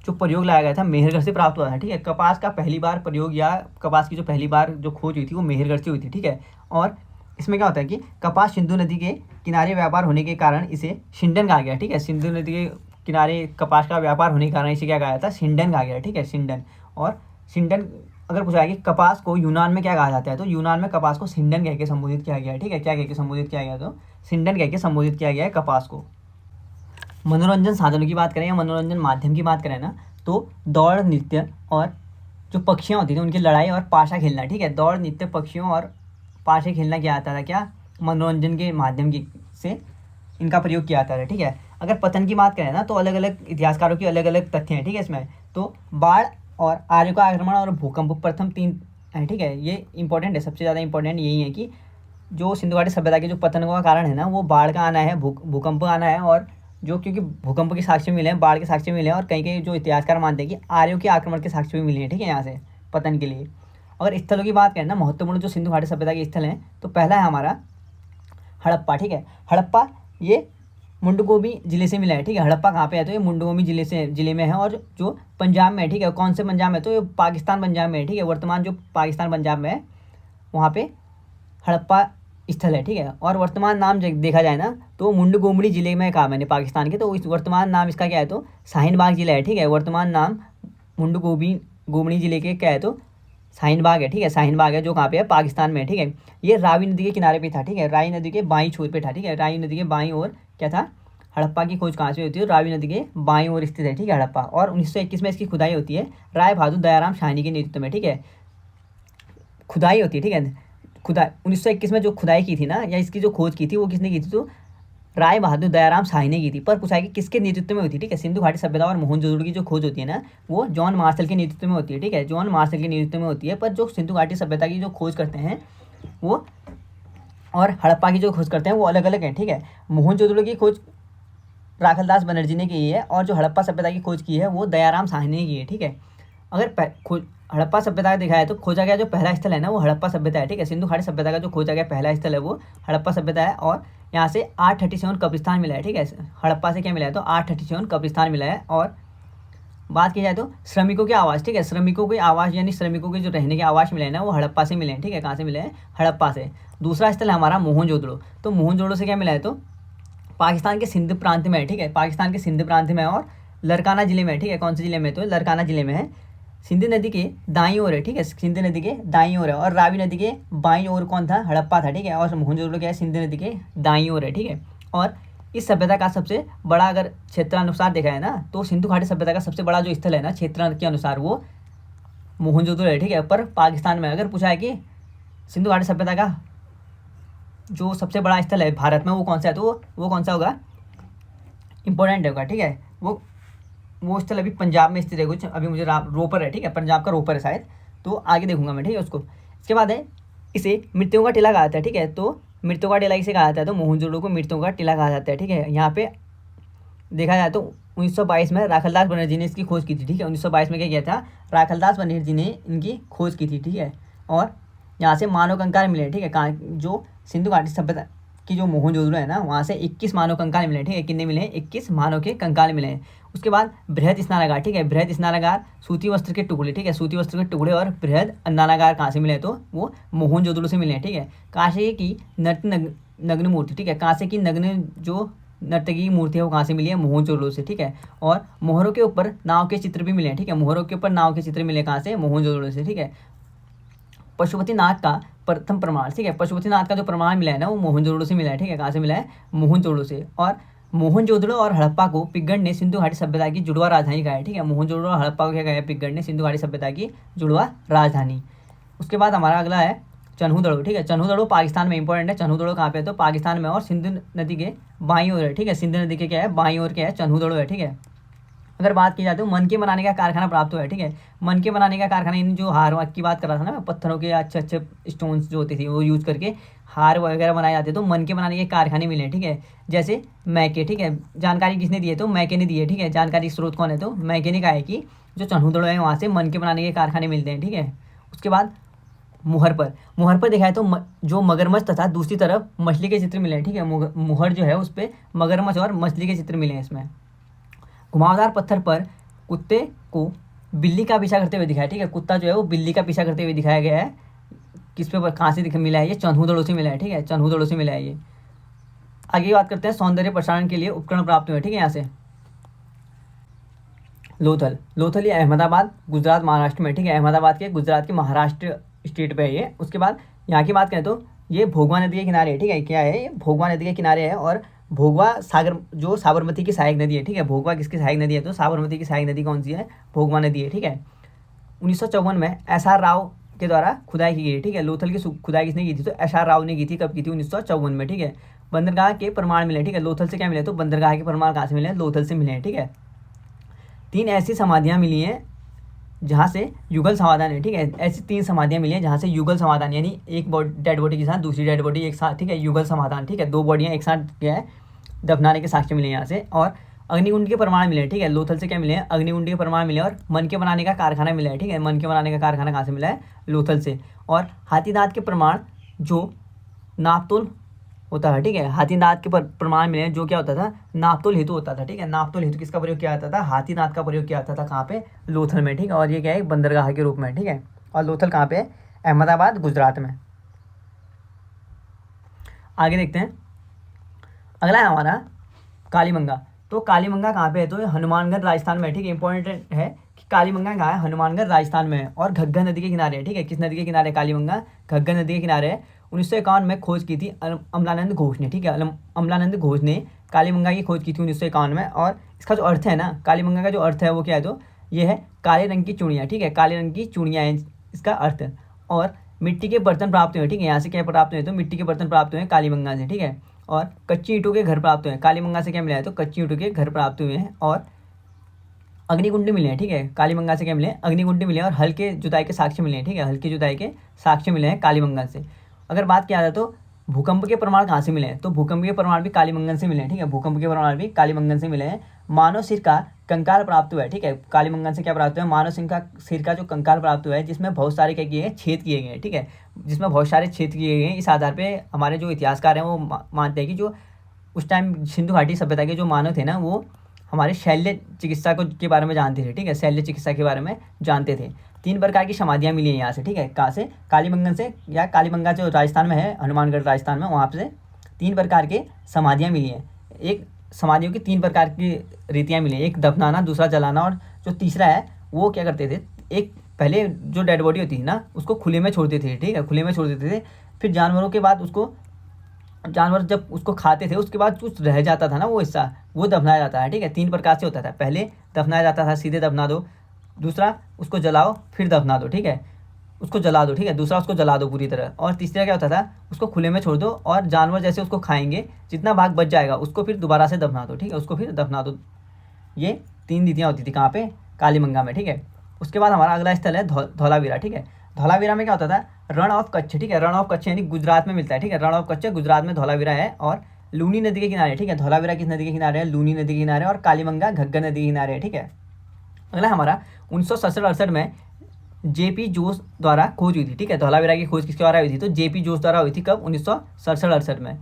जो प्रयोग लाया गया था मेहरगढ़ से प्राप्त हुआ था, ठीक है। कपास का पहली बार प्रयोग या कपास की जो पहली बार जो खोज हुई थी वो मेहरगढ़ से हुई थी, ठीक है। और इसमें क्या होता है कि कपास सिंधु नदी के किनारे व्यापार होने के कारण इसे सिंडन कहा गया, ठीक है। सिंधु नदी के किनारे कपास का व्यापार होने के कारण इसे क्या कहा जाता है, सिंडन कहा गया, ठीक है, सिंडन। और सिंडन अगर पूछा कि कपास को यूनान में क्या कहा जाता है, तो यूनान में कपास को सिंडन कह के संबोधित किया गया है, ठीक है। क्या कह के संबोधित किया गया, तो सिंडन कह के संबोधित किया गया है कपास को। मनोरंजन साधनों की बात करें या मनोरंजन माध्यम की बात करें ना, तो दौड़, नृत्य और जो पक्षियाँ होती थी उनकी लड़ाई और पाशा खेलना, ठीक है। दौड़, नृत्य, पक्षियों और पाशे खेलना क्या आता था, क्या मनोरंजन के माध्यम की से इनका प्रयोग किया जाता है, ठीक है। अगर पतन की बात करें ना, तो अलग अलग इतिहासकारों की अलग अलग तथ्य हैं, ठीक है इसमें। तो बाढ़ और आर्यों का आक्रमण और भूकंप प्रथम है, ठीक है। ये इंपॉर्टेंट है, सबसे ज़्यादा इंपॉर्टेंट यही है कि जो सिंधु घाटी सभ्यता के जो पतन का कारण है ना, वो बाढ़ का आना है, भूकंप आना है, और जो क्योंकि भूकंप के साक्ष्य मिले हैं, बाढ़ के साक्ष्य मिले हैं, और कहीं कहीं जो इतिहासकार मानते हैं कि आर्यों के आक्रमण के साक्ष्य भी मिले हैं, ठीक है, यहाँ से पतन के लिए। अगर स्थलों की बात करें ना, महत्वपूर्ण जो सिंधु घाटी सभ्यता के स्थल हैं, तो पहला है हमारा हड़प्पा, ठीक है। हड़प्पा ये मुंडगोभी जिले से मिला है, ठीक है। हड़प्पा कहाँ पे है, तो ये मुंडगोभी जिले में है, और जो पंजाब में है, ठीक है। कौन से पंजाब में, तो ये पाकिस्तान पंजाब में है, ठीक है। वर्तमान जो पाकिस्तान पंजाब में है वहाँ पे हड़प्पा स्थल है, ठीक है। और वर्तमान नाम देखा जाए ना, तो मुंडगोमड़ी जिले में कहा मैंने पाकिस्तान के, तो इस वर्तमान नाम इसका क्या है, तो शाहीन बाग जिला है, ठीक है। वर्तमान नाम गोमड़ी जिले के क्या है, तो शाहीन बाग है, ठीक है। शाहीन बाग है जो कहाँ पे है, पाकिस्तान में है, ठीक है। ये रावी नदी के किनारे पे था, ठीक है। रावी नदी के बाईं छोर पे था, ठीक है। रावी नदी के बाईं ओर क्या था, हड़प्पा की खोज कहाँ से होती है, रावी नदी के बाईं ओर स्थित है, ठीक है, हड़प्पा। और 1921 में इसकी खुदाई होती है राय बहादुर दयाराम शाहनी के नेतृत्व में, ठीक है। खुदाई होती है, ठीक है। खुदाई 1921 में जो खुदाई की थी ना, या इसकी जो खोज की थी, वो किसने की थी, तो राय बहादुर दयाराम शाही ने की थी। पर पूछा है कि किसके नेतृत्व में होती है, ठीक है। सिंधु घाटी सभ्यता और मोहनजोदड़ो की जो खोज होती है ना, वो जॉन मार्शल के नेतृत्व में होती है, ठीक है। जॉन मार्शल के नेतृत्व में होती है। पर जो सिंधु घाटी सभ्यता की जो खोज करते हैं वो, और हड़प्पा की जो खोज करते हैं वो अलग अलग हैं, ठीक है। मोहनजोदड़ो की खोज राखलदास बनर्जी ने की है, और जो हड़प्पा सभ्यता की खोज की है वो दयाराम शाहनी ने की है, ठीक है। अगर खोज हड़प्पा सभ्यता का देखा है, तो खोजा गया जो पहला स्थल है ना, वो हड़प्पा सभ्यता है, ठीक है। सिंधु घाटी सभ्यता का जो खोजा गया पहला स्थल है वो हड़प्पा सभ्यता है। और यहाँ से 837 कब्रिस्तान मिला है, ठीक है। हड़प्पा से क्या मिला है, तो 837 कब्रिस्तान मिला है। और बात की जाए तो श्रमिकों के आवास, ठीक है। श्रमिकों के आवास यानी श्रमिकों के जो रहने के आवास मिले हैं ना, वो हड़प्पा से मिले हैं, ठीक है। कहाँ से मिले हैं, हड़प्पा से। दूसरा स्थल है हमारा मोहनजोदड़ो। तो मोहनजोदड़ो से क्या मिला है, तो पाकिस्तान के सिंध प्रांत में है, ठीक है। पाकिस्तान के सिंध प्रांत में है, और लरकाना जिले में है, ठीक है। कौन से जिले में, तो लरकाना जिले में है। सिंध नदी के दाईं ओर है, ठीक है। सिंध नदी के दाईं ओर है, और रावी नदी के बाईं ओर कौन था, हड़प्पा था, ठीक है। और मोहनजोदड़ो क्या है, सिंध नदी के दाईं ओर है, ठीक है। और इस सभ्यता का सबसे बड़ा, अगर क्षेत्रानुसार देखा है ना, तो सिंधु घाटी सभ्यता का सबसे बड़ा जो स्थल है ना क्षेत्र के अनुसार, वो मोहनजोदड़ो है, ठीक है। पर पाकिस्तान में अगर पूछा है कि सिंधु घाटी सभ्यता का जो सबसे बड़ा स्थल है भारत में वो कौन सा है, तो वो कौन सा होगा, इंपॉर्टेंट होगा, ठीक है। वो स्थल अभी पंजाब में स्थित है कुछ, अभी मुझे रोपर है, ठीक है। पंजाब का रोपर है शायद, तो आगे देखूंगा मैं, ठीक है उसको। इसके बाद है, इसे मृत्युओं का टीला कहा जाता है, ठीक है। तो मृत्युओं का टीला इसे कहा जाता है, तो मोहनजोदड़ो को मृत्युओं का टीला कहा जाता है, ठीक है। यहाँ पे देखा जाए तो 1922 में राखलदास बनर्जी ने इसकी खोज की थी, ठीक है। 1922 में क्या किया था, राखलदास बनर्जी ने इनकी खोज की थी, ठीक है। और यहाँ से मानव कंकाल मिले, ठीक है। जो सिंधु घाटी सभ्यता की जो मोहनजोदड़ो है ना, वहाँ से 21 मानव कंकाल मिले, ठीक है। कितने मिले हैं, 21 मानव के कंकाल मिले हैं। उसके बाद बृहद स्नानागार, ठीक है। बृहद स्नानागार सूती वस्त्र के टुकड़े, ठीक है। सूती वस्त्र के टुकड़े और बृहद स्नानागार कहाँ से मिले, तो वो मोहनजोदड़ो से मिले हैं, ठीक है। कांसे की नग्न मूर्ति, ठीक है। कांसे की नग्न जो नर्तकी की मूर्ति है वो कहाँ से मिली है, मोहनजोदड़ो से, ठीक है। और मोहरों के ऊपर नाव के चित्र भी मिले हैं, ठीक है। मोहरों के ऊपर नाव के चित्र मिले कहाँ से, मोहनजोदड़ो से, ठीक है। पशुपतिनाथ का प्रथम प्रमाण, ठीक है। पशुपतिनाथ का जो प्रमाण मिला है ना, वो मोहनजोदड़ो से मिला है, ठीक है। कहाँ से मिला है, मोहनजोदड़ो से। और मोहनजोदड़ो और हड़प्पा को पिग्गड़ ने सिंधु घाटी सभ्यता की जुड़वा राजधानी कहा है, ठीक है। मोहनजोदड़ो और हड़प्पा को क्या कहा है, पिग्गड़ ने सिंधु घाटी सभ्यता की जुड़वा राजधानी। उसके बाद हमारा अगला है चन्हूदड़ो, ठीक है। चन्हूदड़ो पाकिस्तान में इंपॉर्टेंट है। चन्हूदड़ो कहाँ पे है, तो पाकिस्तान में, और सिंधु नदी के बाईं ओर है, ठीक है। सिंधु नदी के क्या है, बाईं ओर क्या है, चन्हूदड़ो है, ठीक है। अगर बात की जाए तो मन के बनाने का कारखाना प्राप्त हुआ है, ठीक है। मन के बनाने का कारखाना, इन जो हार की बात कर रहा था ना मैं, पत्थरों के अच्छे अच्छे स्टोन्स जो होती थी वो यूज़ करके हार वगैरह बनाए जाते, तो मन के बनाने के कारखाने मिले हैं, ठीक है। जैसे मैके, ठीक है। जानकारी किसने दी है, तो मैके ने दी है, ठीक है। जानकारी स्रोत कौन है, तो मैके ने कहा है कि जो चन्हूदड़ो है वहाँ से मन के बनाने के कारखाने मिलते हैं, ठीक है। उसके बाद मुहर पर देखा है तो जो मगरमच्छ तथा दूसरी तरफ मछली के चित्र मिले हैं, ठीक है। मुहर जो है उस पर मगरमच्छ और मछली के चित्र मिले हैं इसमें। घुमावदार पत्थर पर कुत्ते को बिल्ली का पीछा करते हुए दिखाया, ठीक है। कुत्ता जो है वो बिल्ली का पीछा करते हुए दिखाया गया है। किस पे, कहाँ से मिला है, ये चन्हूदड़ो से मिला है, ठीक है। चन्हूदड़ो से मिला है ये। आगे बात करते हैं, सौंदर्य प्रसारण के लिए उपकरण प्राप्त हुए, ठीक है। यहाँ से लोथल ये अहमदाबाद गुजरात महाराष्ट्र में, ठीक है। अहमदाबाद के गुजरात के महाराष्ट्र स्टेट पे है ये। उसके बाद यहाँ की बात करें तो ये भोगवा नदी के किनारे है, ठीक है। क्या है, ये भोगवा नदी के किनारे है। और भोगवा सागर जो साबरमती की सहायक नदी है, ठीक है। भोगवा किसकी सहायक नदी है, तो साबरमती की सहायक नदी कौन सी है, भोगवा नदी है, ठीक है। 1954 में SR राव के द्वारा खुदाई की गई, ठीक है। लोथल की खुदाई किसने की थी, तो SR राव ने की थी। कब की थी, 1954 में, ठीक है। बंदरगाह के प्रमाण मिले, ठीक है। लोथल से क्या मिले, तो बंदरगाह के प्रमाण कहाँ से मिले, लोथल से मिले हैं, ठीक है। 3 ऐसी समाधियाँ मिली हैं जहाँ से युगल समाधान है, ठीक है। ऐसी 3 समाधियाँ मिली हैं जहाँ से युगल समाधान, यानी एक डेड बॉडी के साथ दूसरी डेड बॉडी एक साथ, ठीक है, युगल समाधान, ठीक है, 2 बॉडियाँ एक साथ क्या है दफनाने के साक्ष्य मिले हैं यहाँ से। और अग्निकुंड के प्रमाण मिले हैं, ठीक है। लोथल से क्या मिले हैं, अग्निकुंड के प्रमाण मिले हैं। और मन के बनाने का कारखाना मिला है, ठीक है। मन के बनाने का कारखाना कहाँ से मिला है, लोथल से। और हाथी दांत के प्रमाण जो नापतोल होता है, ठीक है। हाथी दांत के प्रमाण मिले हैं जो क्या होता था, नापतोल हेतु होता था, ठीक है। नापतोल हेतु किसका प्रयोग किया जाता था, हाथी दांत का प्रयोग किया जाता था। कहाँ पे, लोथल में, ठीक है। और ये क्या है, बंदरगाह के रूप में, ठीक है। और लोथल कहाँ पे है, अहमदाबाद गुजरात में। आगे देखते हैं, अगला है हमारा कालीमंगा। तो कालीमंगा कहाँ पे है, तो हनुमानगढ़ राजस्थान में, ठीक है। इंपॉर्टेंट है कि कालीमंगा कहाँ है, हनुमानगढ़ राजस्थान में है और घग्गर नदी के किनारे है, ठीक है। किस नदी के किनारे, कालीमंगा घग्गर नदी के किनारे है। 1951 में खोज की थी अमलानंद घोष ने, ठीक है। अमलानंद घोष ने कालीमंगा की खोज की थी 1951 में। और इसका जो अर्थ है ना, कालीमंगा का जो अर्थ है वो क्या है, तो ये है काले रंग की चूड़ियाँ, ठीक है। काले रंग की चूड़ियाँ हैं इसका अर्थ। और मिट्टी के बर्तन प्राप्त हुए, ठीक है। यहाँ से क्या प्राप्त हुए, तो मिट्टी के बर्तन प्राप्त हुए कालीमंगा से, ठीक है। और कच्ची ईंटों के घर प्राप्त हुए हैं, कालीमंगा से क्या मिला है, तो कच्ची ईंटों के घर प्राप्त हुए हैं। और अग्निकुंड मिले हैं, ठीक है। कालीमंगा से क्या मिले हैं, अग्निकुंड मिले हैं। और हल्के जुताई के साक्ष्य मिले हैं, ठीक है। हल्के जुताई के साक्ष्य मिले हैं कालीमंगा से। अगर बात किया जाए तो भूकंप के प्रमाण कहाँ से मिले हैं, तो भूकंप के प्रमाण भी कालीमंगन से मिले हैं, ठीक है। भूकंप के प्रमाण भी कालीमंगन से मिले हैं। मानव सिर का कंकाल प्राप्त हुआ है, ठीक है। कालीमंगन से क्या प्राप्त हुआ है, मानव सिर का जो कंकाल प्राप्त हुआ है, जिसमें बहुत सारे क्या किए हैं, छेद किए गए हैं, ठीक है। जिसमें बहुत सारे छेद किए गए हैं। इस आधार पर हमारे जो इतिहासकार हैं वो मानते हैं कि जो उस टाइम सिंधु घाटी सभ्यता के जो मानव थे ना, वो हमारे शल्य चिकित्सा को के बारे में जानते थे, ठीक है। शल्य चिकित्सा के बारे में जानते थे। 3 प्रकार की समाधियाँ मिली हैं यहाँ से, ठीक है। कहाँ से, कालीमंगन से, या कालीमंगा जो राजस्थान में है, हनुमानगढ़ राजस्थान में, वहाँ से 3 प्रकार के समाधियाँ मिली हैं। एक समाधियों की 3 प्रकार की रीतियाँ मिली हैं, एक दफनाना, दूसरा जलाना, और जो तीसरा है वो क्या करते थे, एक पहले जो डेड बॉडी होती थी ना उसको खुले में छोड़ देते थे, ठीक है। खुले में छोड़ देते थे, फिर जानवरों के बाद उसको, जानवर जब उसको खाते थे उसके बाद कुछ रह जाता था ना वो हिस्सा, वो दफनाया जाता है, ठीक है। 3 प्रकार से होता था। पहले दफनाया जाता था, सीधे दफना दो। दूसरा उसको जलाओ फिर दफना दो, ठीक है। उसको जला दो, ठीक है। दूसरा उसको जला दो पूरी तरह। और तीसरा क्या होता था, उसको खुले में छोड़ दो और जानवर जैसे उसको खाएंगे, जितना भाग बच जाएगा उसको फिर दोबारा से दफना दो, ठीक है। उसको फिर दफना दो। ये 3 रीतियाँ होती थी कहाँ पे, कालीमंगा में, ठीक है। उसके बाद हमारा अगला स्थल है धौलावीरा, ठीक है। धौलावीरा में क्या होता था, रण ऑफ कच्छ, ठीक है। रण ऑफ कच्छ यानी गुजरात में मिलता है, ठीक है। रण ऑफ कच्छ गुजरात में धौलावीरा है। और लूनी नदी के किनारे, ठीक है। धौलावीरा किस नदी के किनारे है, लूनी नदी के किनारे। और कालीमंगा घग्गर नदी के किनारे है, ठीक है। अगला हमारा 1967-68 में जेपी जोश द्वारा खोज हुई थी, ठीक है। धौलावीरा की खोज किसके द्वारा हुई थी, तो जेपी जोश द्वारा हुई थी। कब, 1967-68 में।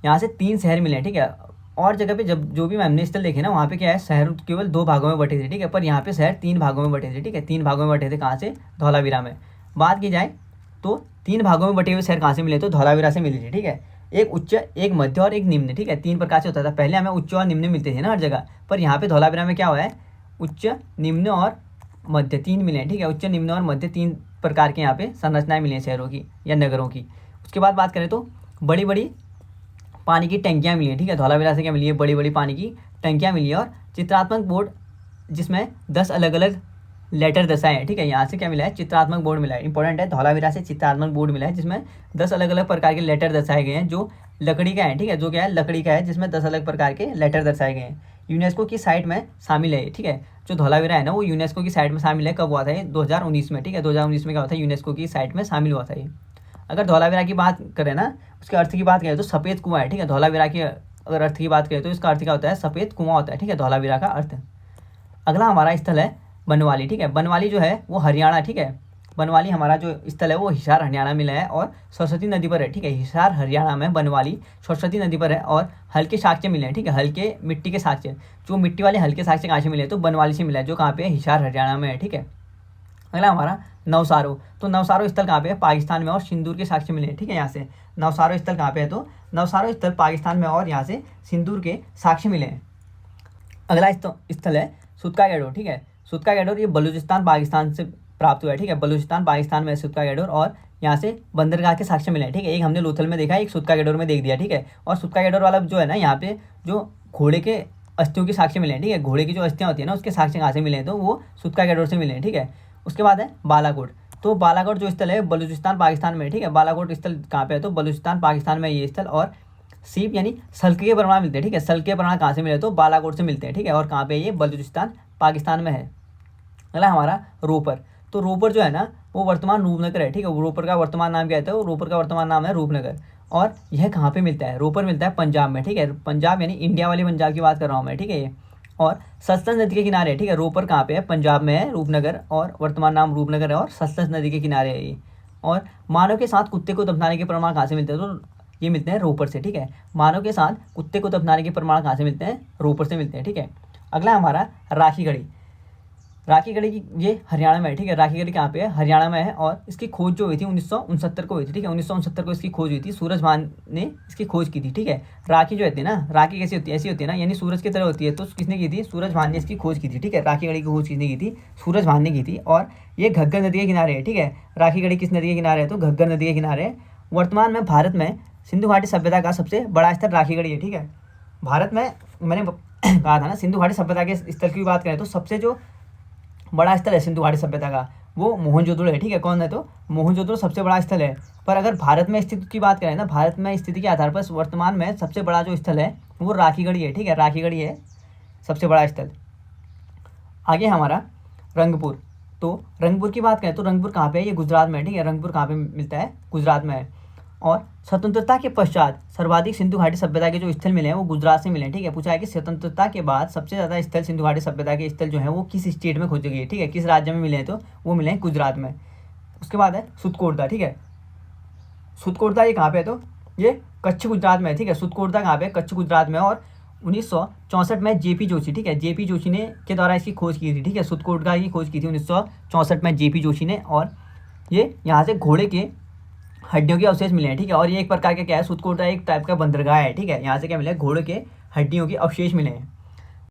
यहाँ से 3 शहर मिले हैं, ठीक है। और जगह पे जब जो भी हमने स्थल देखे ना, वहाँ पे क्या है, शहर केवल 2 भागों में बटे थे, ठीक है। पर यहाँ पे शहर 3 भागों में बटे थे, ठीक है। 3 भागों में बटे थे, कहाँ से, धौलावीरा में। बात की जाए तो 3 भागों में बटे हुए शहर कहाँ से मिले, तो धौलावीरा से मिले थे, ठीक है। एक उच्च, एक मध्य और एक निम्न, ठीक है। 3 प्रकार से होता था। पहले हमें उच्च और निम्न मिलते थे ना हर जगह, पर यहाँ पे धौलावीरा में क्या हुआ है, उच्च, निम्न और मध्य 3 मिले हैं, ठीक है। उच्च, निम्न और मध्य 3 प्रकार के यहाँ पे संरचनाएं मिली हैं शहरों की या नगरों की। उसके बाद बात करें तो बड़ी बड़ी पानी की टंकियाँ मिली हैं, ठीक है। धौलावीरा से क्या मिली है, बड़ी बड़ी पानी की टंकियाँ मिली है। और चित्रात्मक बोर्ड जिसमें 10 अलग अलग लेटर दर्शाए हैं, ठीक है। यहाँ से क्या मिला है, चित्रात्मक बोर्ड मिला है। इंपॉर्टेंट है, धौलावीरा से चित्रात्मक बोर्ड मिला है जिसमें 10 अलग अलग प्रकार के लेटर दर्शाए गए हैं, जो लकड़ी का है, ठीक है। जो क्या है, लकड़ी का है, जिसमें 10 अलग प्रकार के लेटर दर्शाए गए हैं। यूनेस्को की साइट में शामिल है, ठीक है। जो धौलावीरा है ना, वो यूनेस्को की साइट में शामिल है। कब हुआ था ये, 2019 में, ठीक है। 2019 में क्या हुआ था, यूनेस्को की साइट में शामिल हुआ था ये। अगर धौलावीरा की बात करें ना, उसके अर्थ की बात करें तो सफ़ेद कुआं है, ठीक है। धौलावीरा की अगर अर्थ की बात करें तो इसका अर्थ क्या होता है, सफ़ेद कुआं होता है, ठीक है, धौलावीरा का अर्थ। अगला हमारा स्थल है बनवाली, ठीक है। बनवाली जो है वो हरियाणा, ठीक है। बनवाली हमारा जो स्थल है वो हिसार हरियाणा में है और सरस्वती नदी पर है, ठीक है। हिसार हरियाणा में बनवाली सरस्वती नदी पर है। और हल्के साक्ष्य मिले हैं, ठीक है। हल्के मिट्टी के साक्ष्य, जो मिट्टी वाले हल्के साक्ष्य कहाँ से मिले, तो बनवाली से मिला है, जो कहाँ पे है, हिसार हरियाणा में है, ठीक है। अगला हमारा नवसारो। तो नवसारो स्थल कहाँ पे है, पाकिस्तान में। और सिंदूर के साक्ष्य मिले हैं, ठीक है। यहाँ से नवसारो स्थल कहाँ पे है, तो नवसारो स्थल पाकिस्तान में और यहाँ से सिंदूर के साक्ष्य मिले हैं। अगला स्थल है सुतका गैडोर, ठीक है। सुतका गैडोर ये बलूचिस्तान पाकिस्तान से प्राप्त हुआ है, ठीक है। बलूचिस्तान पाकिस्तान में सुतका गैडोर। और यहाँ से बंदरगाह के साक्ष्य मिले हैं, ठीक है। एक हमने लोथल में देखा, एक सुतका गैडोर में देख दिया, ठीक है। और सुतका गैडोर वाला जो है ना, यहाँ पे जो घोड़े के अस्थियों के साक्ष्य मिले हैं, ठीक है। घोड़े की जो अस्थियाँ होती है ना, उसके साक्ष्य कहाँ से मिले हैं, तो वो सुतका गैडोर से मिले हैं, ठीक है। उसके बाद है बालाकोट। तो बालाकोट जो स्थल है बलूचिस्तान पाकिस्तान में, ठीक है। बालाकोट स्थल कहाँ पे है, तो बलूचिस्तान पाकिस्तान में ये स्थल। और सीप यानी सल्के के प्रमाण मिलते हैं, ठीक है। सल्के के प्रमाण कहाँ से मिले, तो बालाकोट से मिलते हैं, ठीक है। और कहाँ पे ये बलूचिस्तान पाकिस्तान में है। अगला हमारा रोपर। तो रोपर जो है ना वो वर्तमान रूपनगर है, ठीक है। रोपर का वर्तमान नाम क्या है, तो रोपर का वर्तमान नाम है रूपनगर। और यह कहाँ पे मिलता है, रोपर मिलता है पंजाब में, ठीक है। पंजाब यानी इंडिया वाले पंजाब की बात कर रहा हूँ मैं, ठीक है ये। और सतलज नदी के किनारे है, ठीक है। रोपर कहाँ पे है, पंजाब में है, रूपनगर, और वर्तमान नाम रूपनगर है, और सतलज नदी के किनारे है ये। और मानव के साथ कुत्ते को दफनाने के प्रमाण कहाँ से मिलते हैं, तो ये मिलते हैं रोपर से, ठीक है। मानव के साथ कुत्ते को दफनाने के प्रमाण कहाँ से मिलते हैं, रोपर से मिलते हैं, ठीक है। अगला हमारा राखी गढ़ी। राखी गढ़ी की ये हरियाणा में है, ठीक है। राखी गढ़ी कहाँ पे है, हरियाणा में है। और इसकी खोज जो हुई थी 1969 को हुई थी, ठीक है। 1969 को इसकी खोज हुई थी, सूरज भान ने इसकी खोज की थी, ठीक है। राखी जो होती है ना, राखी कैसी होती है, ऐसी होती है ना, यानी सूरज की तरह होती है। तो किसने की थी, सूरज भान ने इसकी खोज की थी, ठीक है। राखी गढ़ी की खोज किसने की थी, सूरज भान ने की थी। और ये घग्गर नदी के किनारे है, ठीक है। राखी गढ़ी किस नदी के किनारे है, तो घग्गर नदी के किनारे है। वर्तमान में भारत में सिंधु घाटी सभ्यता का सबसे बड़ा स्थल राखी गढ़ी है, ठीक है। भारत में मैंने कहा था ना, सिंधु घाटी सभ्यता के स्थल की बात करें तो सबसे जो बड़ा स्थल है सिंधु घाटी सभ्यता का वो मोहनजोदड़ो है, ठीक है। कौन है, तो मोहनजोदड़ो सबसे बड़ा स्थल है। पर अगर भारत में स्थिति की बात करें ना, भारत में स्थिति के आधार पर वर्तमान में सबसे बड़ा जो स्थल है वो राखी गढ़ी है, ठीक है। राखी गढ़ी है सबसे बड़ा स्थल। आगे हमारा रंगपुर। तो रंगपुर की बात करें तो रंगपुर कहाँ पे है, ये गुजरात में है, ठीक है। रंगपुर कहाँ पे मिलता है, गुजरात में है। और स्वतंत्रता के पश्चात सर्वाधिक सिंधु घाटी सभ्यता के जो स्थल मिले हैं वो गुजरात से मिले हैं, ठीक है। पूछा है कि स्वतंत्रता के बाद सबसे ज़्यादा स्थल सिंधु घाटी सभ्यता के स्थल जो है वो किस स्टेट में खोजे गए, ठीक है, किस राज्य में मिले हैं, तो वो मिले हैं गुजरात में। उसके बाद है सुतकोटदा, ठीक है। सुतकोटदा ये कहाँ पे है, तो ये कच्छ गुजरात में है, ठीक है। सुतकोटदा कहाँ पे है, कच्छ गुजरात में। और 1964 में जेपी जोशी, ठीक है, जेपी जोशी ने के द्वारा इसकी खोज की थी, ठीक है। सुतकोटदा की खोज की थी 1964 में जेपी जोशी ने। और ये यहाँ से घोड़े के हड्डियों के अवशेष मिले हैं, ठीक है। और ये एक प्रकार का क्या है, सुतकोटदा एक टाइप का बंदरगाह है, ठीक है। यहाँ से क्या मिले हैं, घोड़े के हड्डियों के अवशेष मिले हैं।